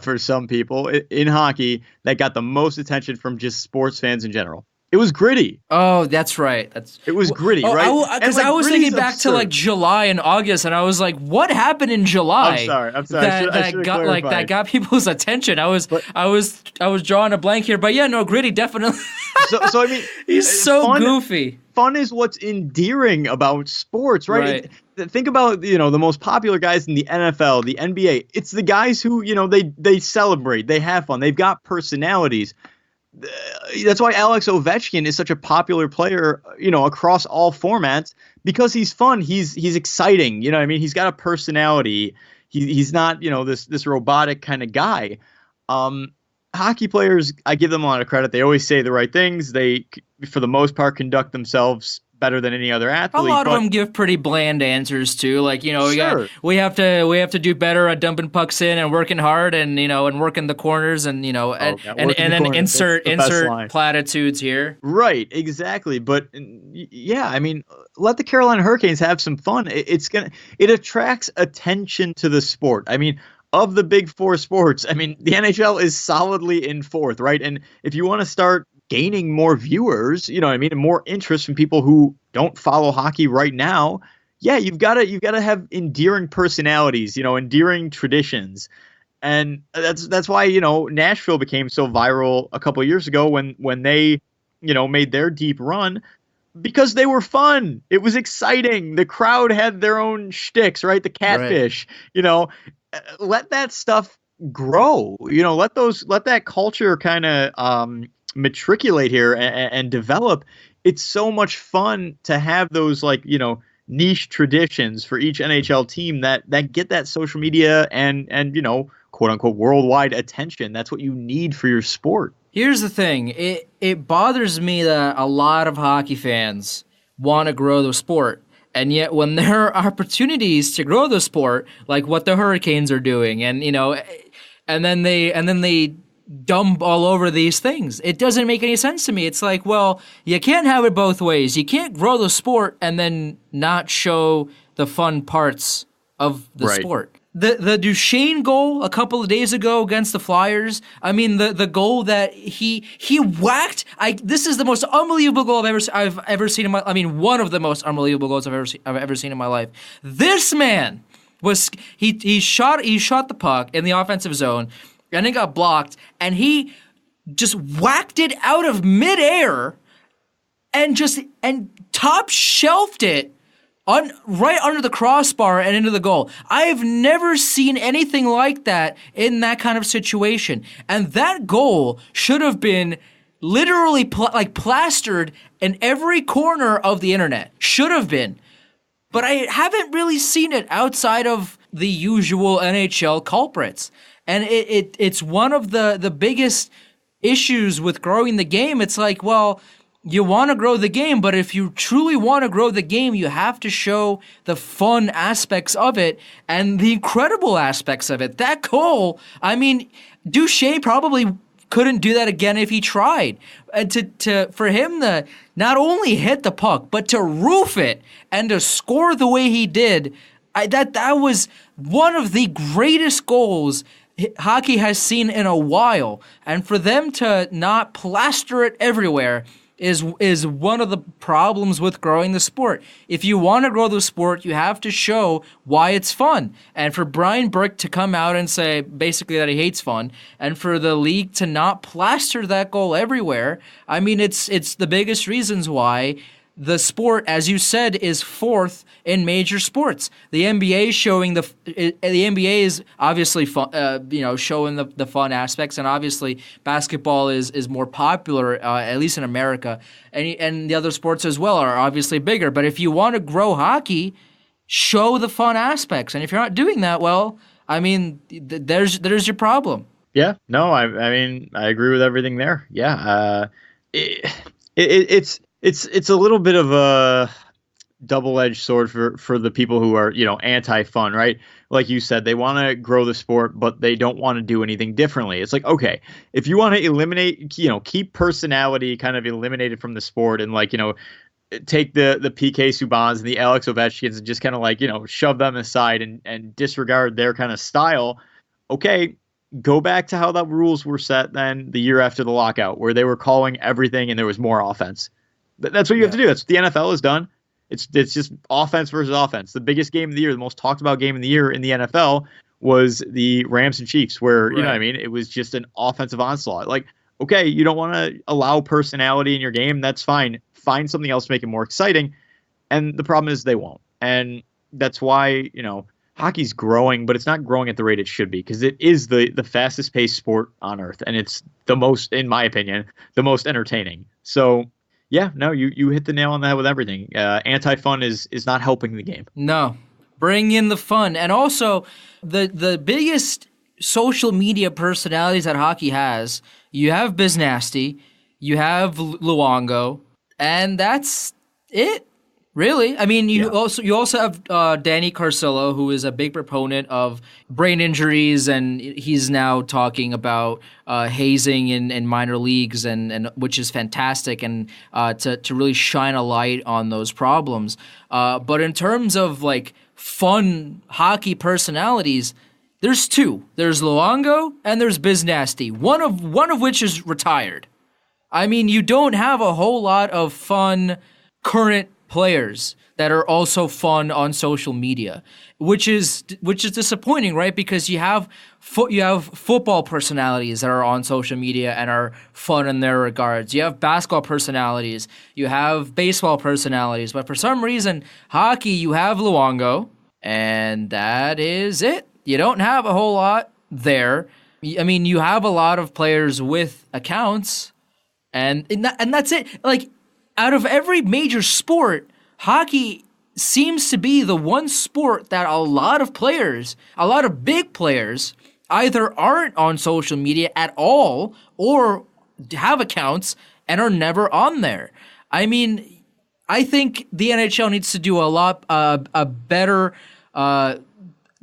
for some people in hockey that got the most attention from just sports fans in general? It was Gritty. Oh, that's right. It was Gritty, right? Because I was thinking back to like July and August, and I was like, "What happened in July?" I'm sorry. That got people's attention. I was drawing a blank here, but yeah, no, Gritty definitely. So I mean, he's so goofy. Fun is what's endearing about sports, right? think about, the most popular guys in the NFL, the NBA. It's the guys who, they celebrate, they have fun, they've got personalities. That's why Alex Ovechkin is such a popular player, across all formats, because he's fun. He's exciting. He's got a personality. He's not, this robotic kind of guy. Hockey players, I give them a lot of credit. They always say the right things. They, for the most part, conduct themselves better than any other athlete. A lot of them give pretty bland answers too. Like, Sure. we have to do better at dumping pucks in and working hard and and working the corners and and then insert platitudes here. Right, exactly. But yeah, let the Carolina Hurricanes have some fun. It attracts attention to the sport. Of the big four sports, the NHL is solidly in fourth, right? And if you want to start gaining more viewers, and more interest from people who don't follow hockey right now, yeah, you've got to have endearing personalities, endearing traditions. And that's why, Nashville became so viral a couple of years ago when they, made their deep run, because they were fun. It was exciting. The crowd had their own shticks, right? The catfish, right. Let that stuff grow, let that culture kind of matriculate here and develop. It's so much fun to have those niche traditions for each NHL team that get that social media and quote unquote worldwide attention. That's what you need for your sport. Here's the thing. It bothers me that a lot of hockey fans want to grow the sport. And yet when there are opportunities to grow the sport, like what the Hurricanes are doing, and and then they dump all over these things, it doesn't make any sense to me. It's like, well, you can't have it both ways. You can't grow the sport and then not show the fun parts of the sport. The Duchesne goal a couple of days ago against the Flyers, the goal that he whacked, this is the most unbelievable goal I've ever seen in my, one of the most unbelievable goals I've ever seen in my life. This man was, he shot the puck in the offensive zone, and it got blocked, and he just whacked it out of midair and top shelved it right under the crossbar and into the goal. I've never seen anything like that in that kind of situation. And that goal should have been literally plastered in every corner of the internet. Should have been. But I haven't really seen it outside of the usual NHL culprits. And it's one of the biggest issues with growing the game. It's like, well, you want to grow the game, but if you truly want to grow the game, you have to show the fun aspects of it and the incredible aspects of it. That goal, Duchesne probably couldn't do that again if he tried. And for him to not only hit the puck, but to roof it and to score the way he did, that was one of the greatest goals hockey has seen in a while. And for them to not plaster it everywhere is one of the problems with growing the sport. If you want to grow the sport, you have to show why it's fun. And for Brian Burke to come out and say basically that he hates fun, and for the league to not plaster that goal everywhere, it's the biggest reasons why the sport, as you said, is fourth in major sports. The NBA is obviously fun, showing the fun aspects, and obviously basketball is more popular, at least in America, and the other sports as well are obviously bigger. But if you want to grow hockey, show the fun aspects, and if you're not doing that, well, there's your problem. Yeah, no, I agree with everything there. Yeah, it's a little bit of a double-edged sword for the people who are, anti-fun, right? Like you said, they want to grow the sport, but they don't want to do anything differently. It's like, okay, if you want to eliminate, keep personality kind of eliminated from the sport and take the PK Subans and the Alex Ovechkins and just kind of shove them aside and disregard their kind of style. Okay, go back to how the rules were set then the year after the lockout, where they were calling everything and there was more offense. That's what you have to do. That's what the NFL has done. It's just offense versus offense. The biggest game of the year, the most talked about game of the year in the NFL was the Rams and Chiefs, where, it was just an offensive onslaught. Like, okay, you don't want to allow personality in your game. That's fine. Find something else to make it more exciting. And the problem is they won't. And that's why, hockey's growing, but it's not growing at the rate it should be because it is the fastest paced sport on earth. And it's the most, in my opinion, the most entertaining. So yeah, no, you hit the nail on the head with everything. Anti-fun is not helping the game. No, bring in the fun. And also the biggest social media personalities that hockey has, you have Biz Nasty, you have Luongo, and that's it. Really? I mean, you also have Danny Carcillo, who is a big proponent of brain injuries, and he's now talking about hazing in minor leagues, and which is fantastic, and to really shine a light on those problems. But in terms of like fun hockey personalities, there's two. There's Luongo and there's Biz Nasty. One of which is retired. I mean, you don't have a whole lot of fun current players that are also fun on social media, which is disappointing, right? Because you have football personalities that are on social media and are fun in their regards. You have basketball personalities, you have baseball personalities, but for some reason, hockey, you have Luongo, and that is it. You don't have a whole lot there. I mean, you have a lot of players with accounts, and that's it. Like, out of every major sport, hockey seems to be the one sport that a lot of big players, either aren't on social media at all or have accounts and are never on there. I mean, I think the NHL needs to do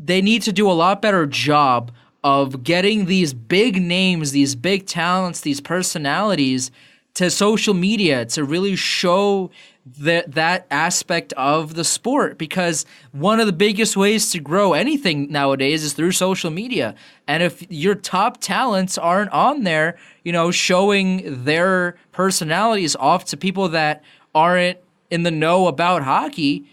they need to do a lot better job of getting these big names, these big talents, these personalities to social media to really show that aspect of the sport, because one of the biggest ways to grow anything nowadays is through social media. And if your top talents aren't on there, showing their personalities off to people that aren't in the know about hockey,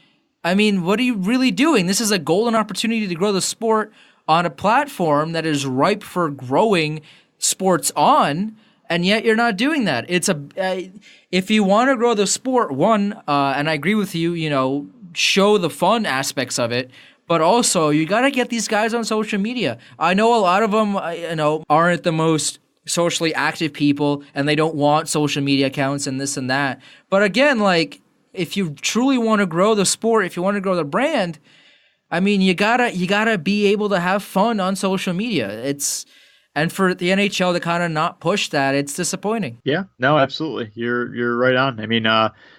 I mean, what are you really doing? This is a golden opportunity to grow the sport on a platform that is ripe for growing sports on, and yet you're not doing that. It's if you want to grow the sport, and I agree with you, show the fun aspects of it, but also you got to get these guys on social media. I know a lot of them, aren't the most socially active people, and they don't want social media accounts and this and that. But again, like, if you truly want to grow the sport, if you want to grow the brand, I mean, you gotta be able to have fun on social media. And for the NHL to kind of not push that, it's disappointing. Yeah, no, absolutely. You're right on. I mean,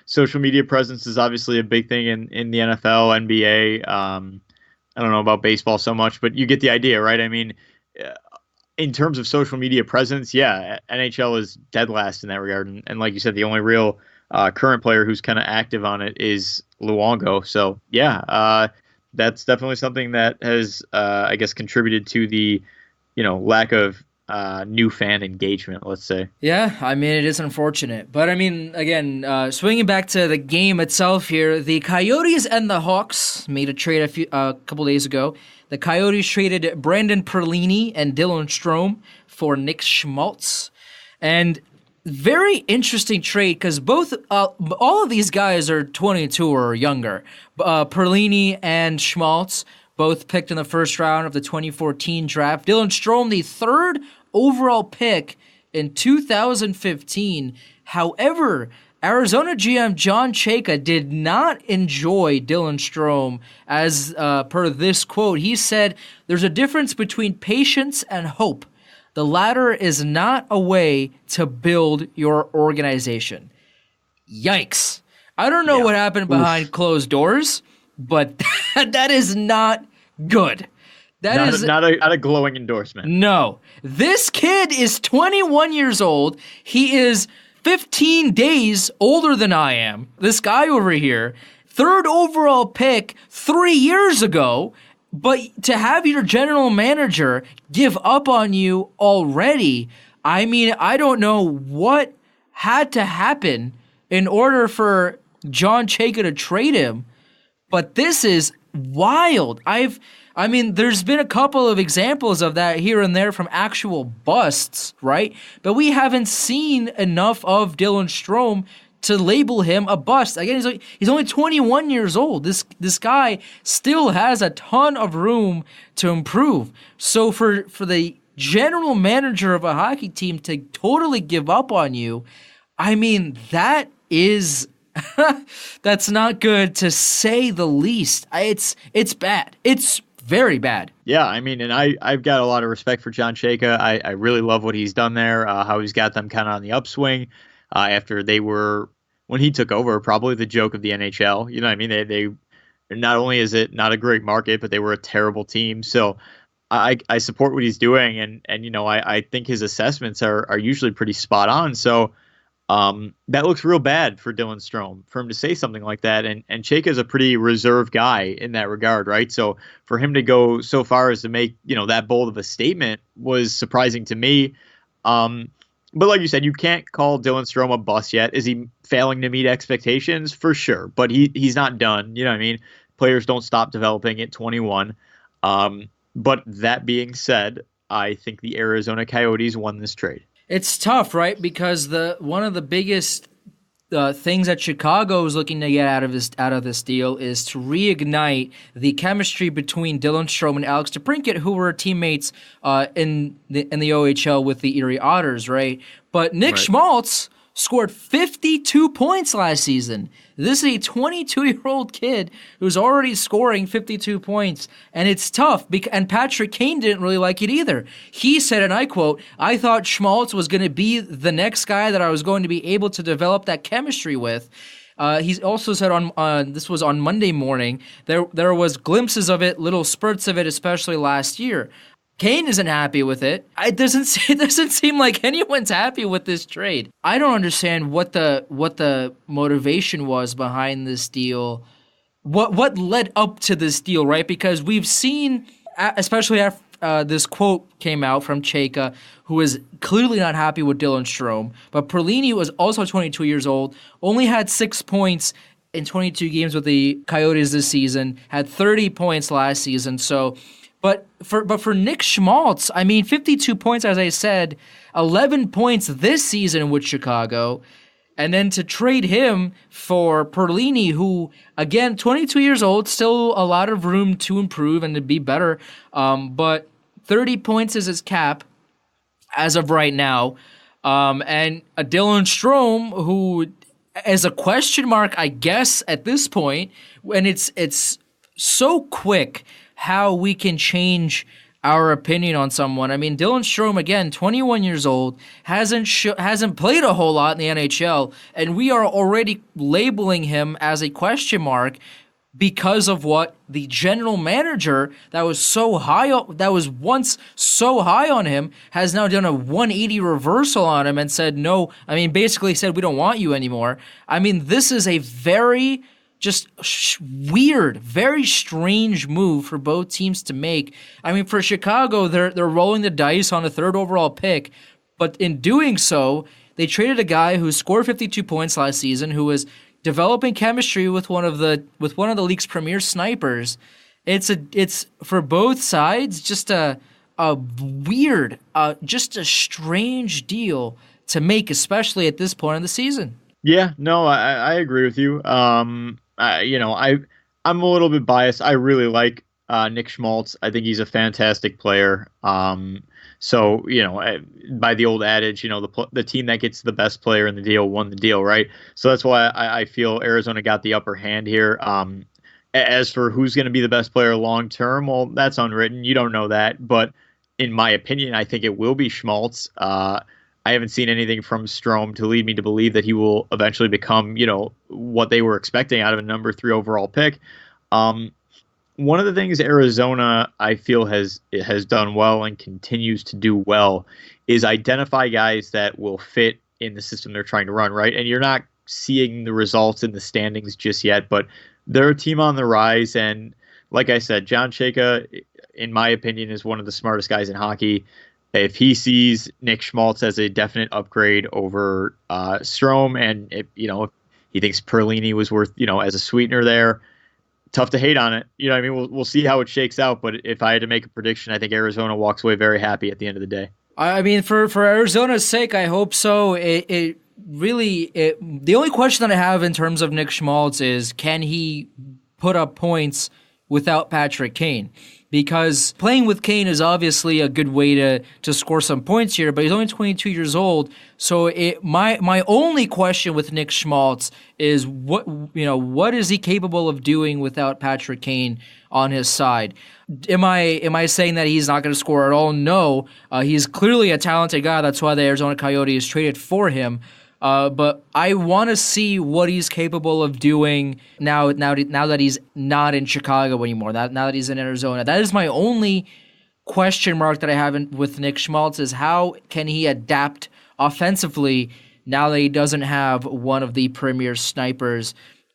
social media presence is obviously a big thing in the NFL, NBA. I don't know about baseball so much, but you get the idea, right? I mean, in terms of social media presence, yeah, NHL is dead last in that regard. And like you said, the only real current player who's kind of active on it is Luongo. So yeah, that's definitely something that has, I guess, contributed to the, lack of new fan engagement, let's say. Yeah, I mean, it is unfortunate. But I mean, again, swinging back to the game itself here, the Coyotes and the Hawks made a trade a couple days ago. The Coyotes traded Brandon Perlini and Dylan Strome for Nick Schmaltz. And very interesting trade because all of these guys are 22 or younger. Perlini and Schmaltz both picked in the first round of the 2014 draft. Dylan Strome, the third overall pick in 2015. However, Arizona GM John Chayka did not enjoy Dylan Strome, as per this quote. He said, "There's a difference between patience and hope. The latter is not a way to build your organization." Yikes. I don't know what happened behind closed doors, but that is not good. That is not a glowing endorsement. No. This kid is 21 years old. He is 15 days older than I am. This guy over here, third overall pick 3 years ago. But to have your general manager give up on you already, I mean, I don't know what had to happen in order for John Chayka to trade him, but this is wild. There's been a couple of examples of that here and there from actual busts, right? But we haven't seen enough of Dylan Strome to label him a bust. Again, he's only 21 years old. This guy still has a ton of room to improve. So for the general manager of a hockey team to totally give up on you, I mean, that is that's not good, to say the least. It's bad. It's very bad. Yeah, I mean, and I've got a lot of respect for John Chayka. I really love what he's done there, how he's got them kind of on the upswing after they were, when he took over, probably the joke of the NHL. You know what I mean? They not only is it not a great market, but they were a terrible team. So I support what he's doing, and you know, I think his assessments are usually pretty spot on. So that looks real bad for Dylan Strome, for him to say something like that. And Chayka is a pretty reserved guy in that regard, right? So for him to go so far as to make, you know, that bold of a statement was surprising to me. But like you said, you can't call Dylan Strome a bust yet. Is he failing to meet expectations? For sure. But he's not done. You know what I mean? Players don't stop developing at 21. But that being said, I think the Arizona Coyotes won this trade. It's tough, right? Because one of the biggest things that Chicago is looking to get out of this deal is to reignite the chemistry between Dylan Strome and Alex DeBrincat, who were teammates in the OHL with the Erie Otters, right? But Nick Schmaltz scored 52 points last season. This is a 22-year-old kid who's already scoring 52 points, and it's tough. And Patrick Kane didn't really like it either. He said, and I quote, "I thought Schmaltz was going to be the next guy that I was going to be able to develop that chemistry with." He's also said on this was on Monday morning, there was glimpses of it, little spurts of it, especially last year. Kane isn't happy with it. It doesn't seem like anyone's happy with this trade. I don't understand what the motivation was behind this deal. What led up to this deal, right? Because we've seen, especially after this quote came out from Chayka, who is clearly not happy with Dylan Strome. But Perlini was also 22 years old, only had 6 points in 22 games with the Coyotes this season, had 30 points last season. So. But for Nick Schmaltz, I mean, 52 points, as I said, 11 points this season with Chicago, and then to trade him for Perlini, who, again, 22 years old, still a lot of room to improve and to be better, but 30 points is his cap as of right now, and a Dylan Strome, who is a question mark, I guess, at this point, and it's so quick how we can change our opinion on someone. I mean, Dylan Strome, again, 21 years old, hasn't played a whole lot in the NHL, and we are already labeling him as a question mark because of what the general manager that was once so high on him has now done a 180 reversal on him and said no. I mean, basically said we don't want you anymore. I mean, this is a very just weird, very strange move for both teams to make. I mean, for Chicago, they're rolling the dice on a third overall pick, but in doing so, they traded a guy who scored 52 points last season, who was developing chemistry with one of the league's premier snipers. It's for both sides just a weird, just a strange deal to make, especially at this point in the season. Yeah, no, I agree with you. I'm a little bit biased. I really like Nick Schmaltz. I think he's a fantastic player. So, you know, by the old adage, you know, the team that gets the best player in the deal won the deal, right? So that's why I feel Arizona got the upper hand here. As for who's going to be the best player long term, well, that's unwritten. You don't know that. But in my opinion, I think it will be Schmaltz. I haven't seen anything from Strome to lead me to believe that he will eventually become, you know, what they were expecting out of a number 3 overall pick. One of the things Arizona, I feel, has done well and continues to do well is identify guys that will fit in the system they're trying to run, right? And you're not seeing the results in the standings just yet, but they're a team on the rise. And like I said, John Chayka, in my opinion, is one of the smartest guys in hockey. If he sees Nick Schmaltz as a definite upgrade over Strome, and if he thinks Perlini was worth, as a sweetener there, tough to hate on it. You know what I mean? We'll see how it shakes out. But if I had to make a prediction, I think Arizona walks away very happy at the end of the day. I mean, for Arizona's sake, I hope so. the only question that I have in terms of Nick Schmaltz is, can he put up points without Patrick Kane? Because playing with Kane is obviously a good way to score some points here, but he's only 22 years old. So my only question with Nick Schmaltz is what is he capable of doing without Patrick Kane on his side? Am I saying that he's not going to score at all? No, he's clearly a talented guy. That's why the Arizona Coyotes traded for him. But I want to see what he's capable of doing now that he's not in Chicago anymore, now that he's in Arizona. That is my only question mark that I have with Nick Schmaltz, is how can he adapt offensively now that he doesn't have one of the premier snipers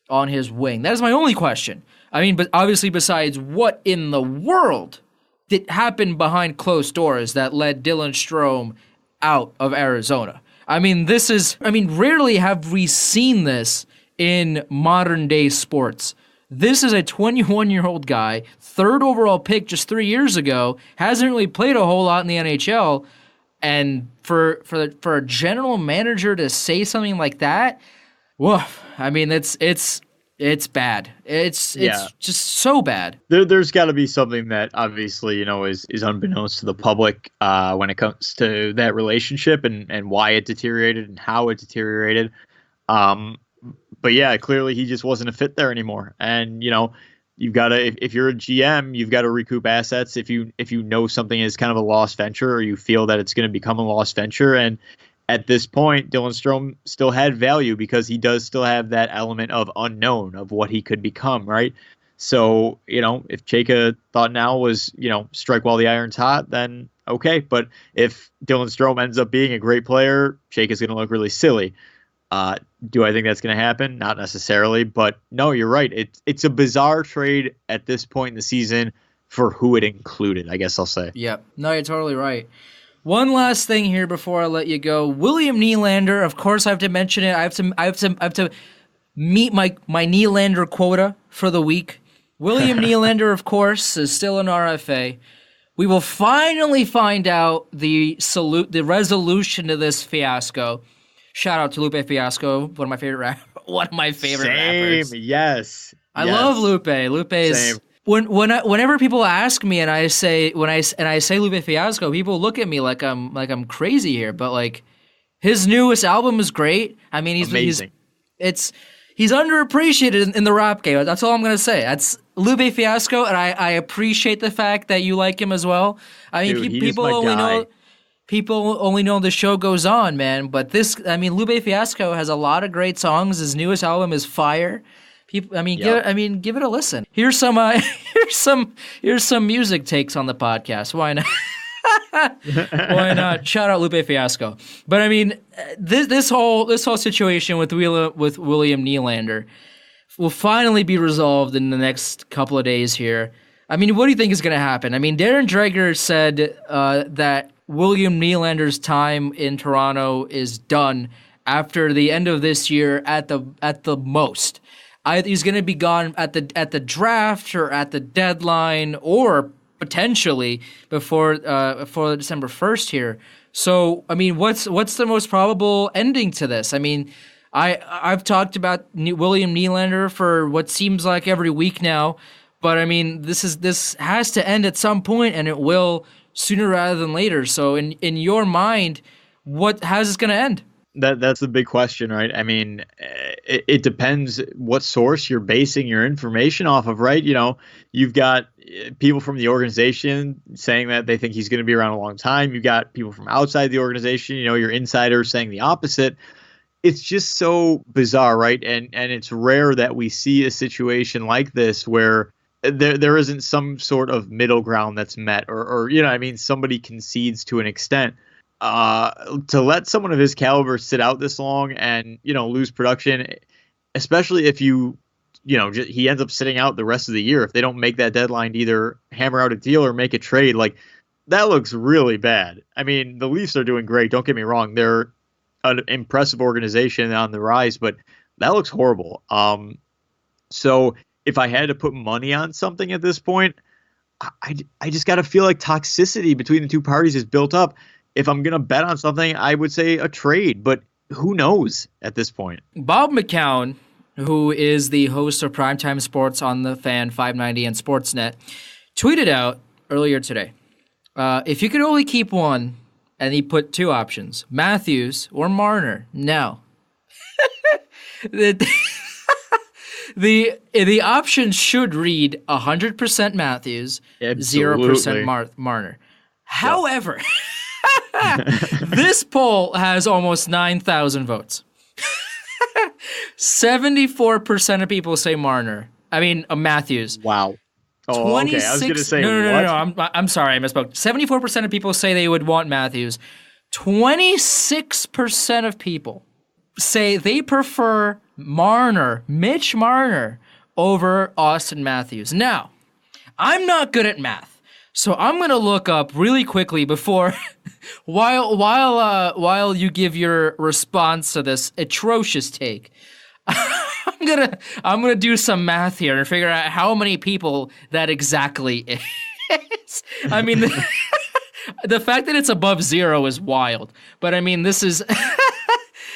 on his wing. That is my only question. I mean, but obviously besides what in the world did happen behind closed doors that led Dylan Strome out of Arizona. I mean, rarely have we seen this in modern day sports. This is a 21-year-old guy, third overall pick just 3 years ago, hasn't really played a whole lot in the NHL, and for a general manager to say something like that, woof. I mean, it's bad. It's just so bad. There's got to be something that obviously, is unbeknownst to the public when it comes to that relationship and why it deteriorated and how it deteriorated. But yeah, clearly he just wasn't a fit there anymore. And, you've got to, if you're a GM, you've got to recoup assets if you know something is kind of a lost venture, or you feel that it's going to become a lost venture. And at this point, Dylan Strome still had value because he does still have that element of unknown of what he could become, right? So, if Chayka thought now was, strike while the iron's hot, then okay. But if Dylan Strome ends up being a great player, Chayka's going to look really silly. Do I think that's going to happen? Not necessarily, but no, you're right. It's a bizarre trade at this point in the season for who it included, I guess I'll say. Yep. No, you're totally right. One last thing here before I let you go. William Nylander, of course I have to mention it. I have to meet my Nylander quota for the week. William Nylander, of course, is still an RFA. We will finally find out the resolution to this fiasco. Shout out to Lupe Fiasco, one of my favorite rappers. Same, yes. I love Lupe. Lupe is Same. Whenever people ask me and I say Lupe Fiasco, people look at me like I'm crazy here. But like, his newest album is great. I mean, he's underappreciated in the rap game. That's all I'm gonna say. That's Lupe Fiasco, and I appreciate the fact that you like him as well. I mean, Dude, people only know the show goes on, man. But Lupe Fiasco has a lot of great songs. His newest album is fire. Give it a listen. Here's some music takes on the podcast. Why not? Why not? Shout out Lupe Fiasco. But I mean, this whole situation with William Nylander will finally be resolved in the next couple of days here. I mean, what do you think is going to happen? I mean, Darren Dreger said that William Nylander's time in Toronto is done after the end of this year at the most. He's going to be gone at the draft or at the deadline, or potentially before December 1st here. So, I mean, what's the most probable ending to this? I mean, I've talked about William Nylander for what seems like every week now, but I mean, this has to end at some point, and it will sooner rather than later. So, in your mind, how's this going to end? That's the big question, right? I mean, it depends what source you're basing your information off of, right? You've got people from the organization saying that they think he's going to be around a long time. You've got people from outside the organization, your insiders saying the opposite. It's just so bizarre, right? And it's rare that we see a situation like this where there isn't some sort of middle ground that's met, or somebody concedes to an extent. To let someone of his caliber sit out this long and, lose production, especially if he ends up sitting out the rest of the year, if they don't make that deadline to either hammer out a deal or make a trade, like, that looks really bad. I mean, the Leafs are doing great. Don't get me wrong. They're an impressive organization on the rise, but that looks horrible. So if I had to put money on something at this point, I just got to feel like toxicity between the two parties is built up. If I'm going to bet on something, I would say a trade. But who knows at this point? Bob McCown, who is the host of Primetime Sports on the Fan 590 and Sportsnet, tweeted out earlier today, if you could only keep one, and he put two options, Matthews or Marner. Now, the option should read 100% Matthews, Absolutely. 0% Marner. However, this poll has almost 9,000 votes. 74% of people say Marner. I mean, Matthews. Wow. Oh, okay. I was going to say, no. I'm sorry, I misspoke. 74% of people say they would want Matthews. 26% of people say they prefer Mitch Marner, over Austin Matthews. Now, I'm not good at math, so I'm gonna look up really quickly before, while you give your response to this atrocious take. I'm gonna do some math here and figure out how many people that exactly is. I mean, the fact that it's above 0 is wild. But I mean, this is.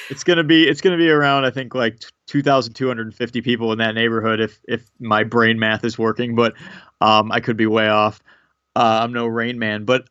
It's gonna be around, I think, like 2,250 people in that neighborhood if my brain math is working. But I could be way off. I'm no Rain Man. But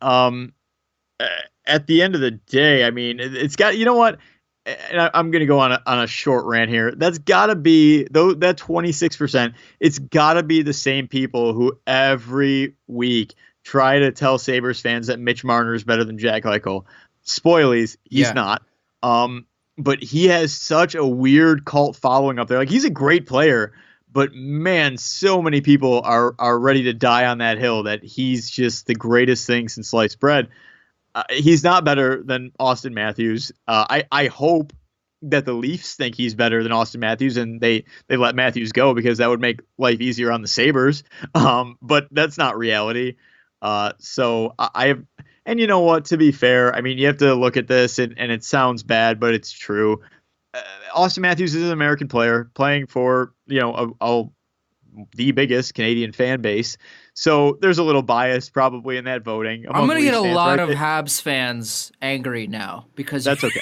at the end of the day, I mean, it's got, you know what? And I'm going to go on a short rant here. That's got to be, though, that 26%, it's got to be the same people who every week try to tell Sabres fans that Mitch Marner is better than Jack Eichel. Spoilies, he's not. But he has such a weird cult following up there. Like, he's a great player, but man, so many people are ready to die on that hill that he's just the greatest thing since sliced bread. He's not better than Austin Matthews. I hope that the Leafs think he's better than Austin Matthews and they let Matthews go, because that would make life easier on the Sabres. But that's not reality. So I have, and you know what, to be fair, I mean, you have to look at this and it sounds bad, but it's true. Austin Matthews is an American player playing for, the biggest Canadian fan base. So there's a little bias probably in that voting. I'm going to get a lot of Habs fans angry now because that's okay.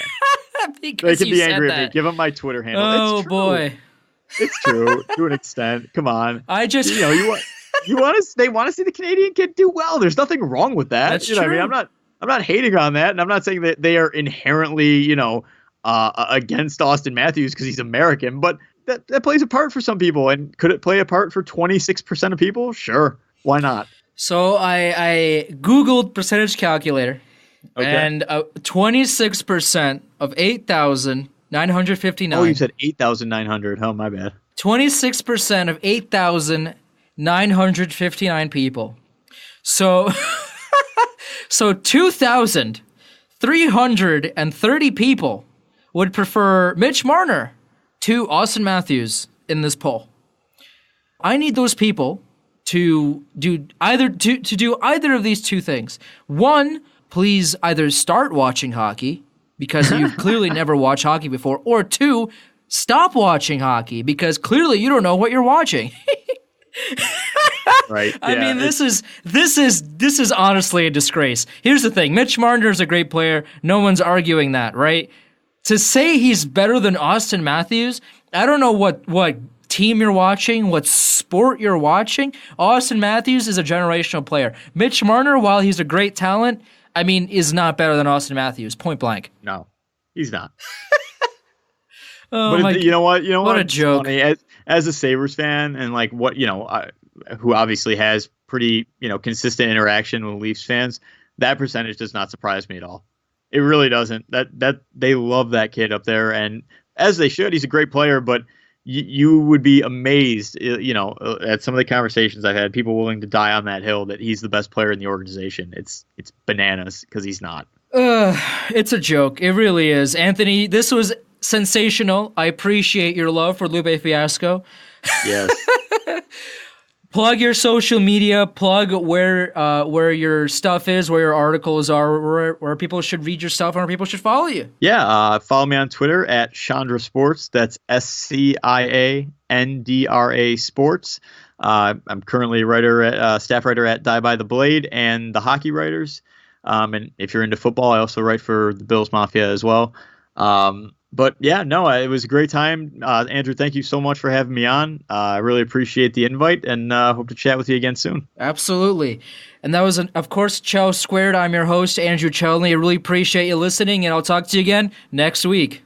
Because they can be angry that. at me. Give them my Twitter handle. Oh, it's true. boy. It's true to an extent. Come on. I just, they want to see the Canadian kid do well. There's nothing wrong with that. That's true. I mean, I'm not hating on that, and I'm not saying that they are inherently, against Austin Matthews because he's American, but that plays a part for some people. And could it play a part for 26% of people? Sure. Why not? So I Googled percentage calculator, and 26% of 8,959. Oh, you said 8,900. Oh, my bad. 26% of 8,959 people. So, so 2,330 people would prefer Mitch Marner to Austin Matthews in this poll. I need those people to do either of these two things. One, please either start watching hockey because you've clearly never watched hockey before, or two, stop watching hockey because clearly you don't know what you're watching. Right. I mean, this is honestly a disgrace. Here's the thing: Mitch Marner is a great player. No one's arguing that, right? To say he's better than Austin Matthews, I don't know what team you're watching, what sport you're watching. Austin Matthews is a generational player. Mitch Marner, while he's a great talent, I mean, is not better than Austin Matthews, point blank. No, he's not. Oh, but you know what? What a joke. Funny. As a Sabres fan, and like what, who obviously has pretty, consistent interaction with Leafs fans, that percentage does not surprise me at all. It really doesn't. That they love that kid up there, and as they should. He's a great player, but you would be amazed, at some of the conversations I've had, people willing to die on that hill that he's the best player in the organization. It's bananas because he's not. It's a joke. It really is. Anthony, this was sensational. I appreciate your love for Lupe Fiasco. Yes. Plug your social media. Plug where your stuff is, where your articles are, where people should read your stuff, and where people should follow you. Yeah, follow me on Twitter at Sciandra Sports. That's SCIANDRA Sports. I'm currently staff writer at Die by the Blade and the Hockey Writers. And if you're into football, I also write for the Bills Mafia as well. But yeah, no, it was a great time. Andrew, thank you so much for having me on. I really appreciate the invite, and hope to chat with you again soon. Absolutely. And that was, of course, Chel Squared. I'm your host, Andrew Chelney. I really appreciate you listening, and I'll talk to you again next week.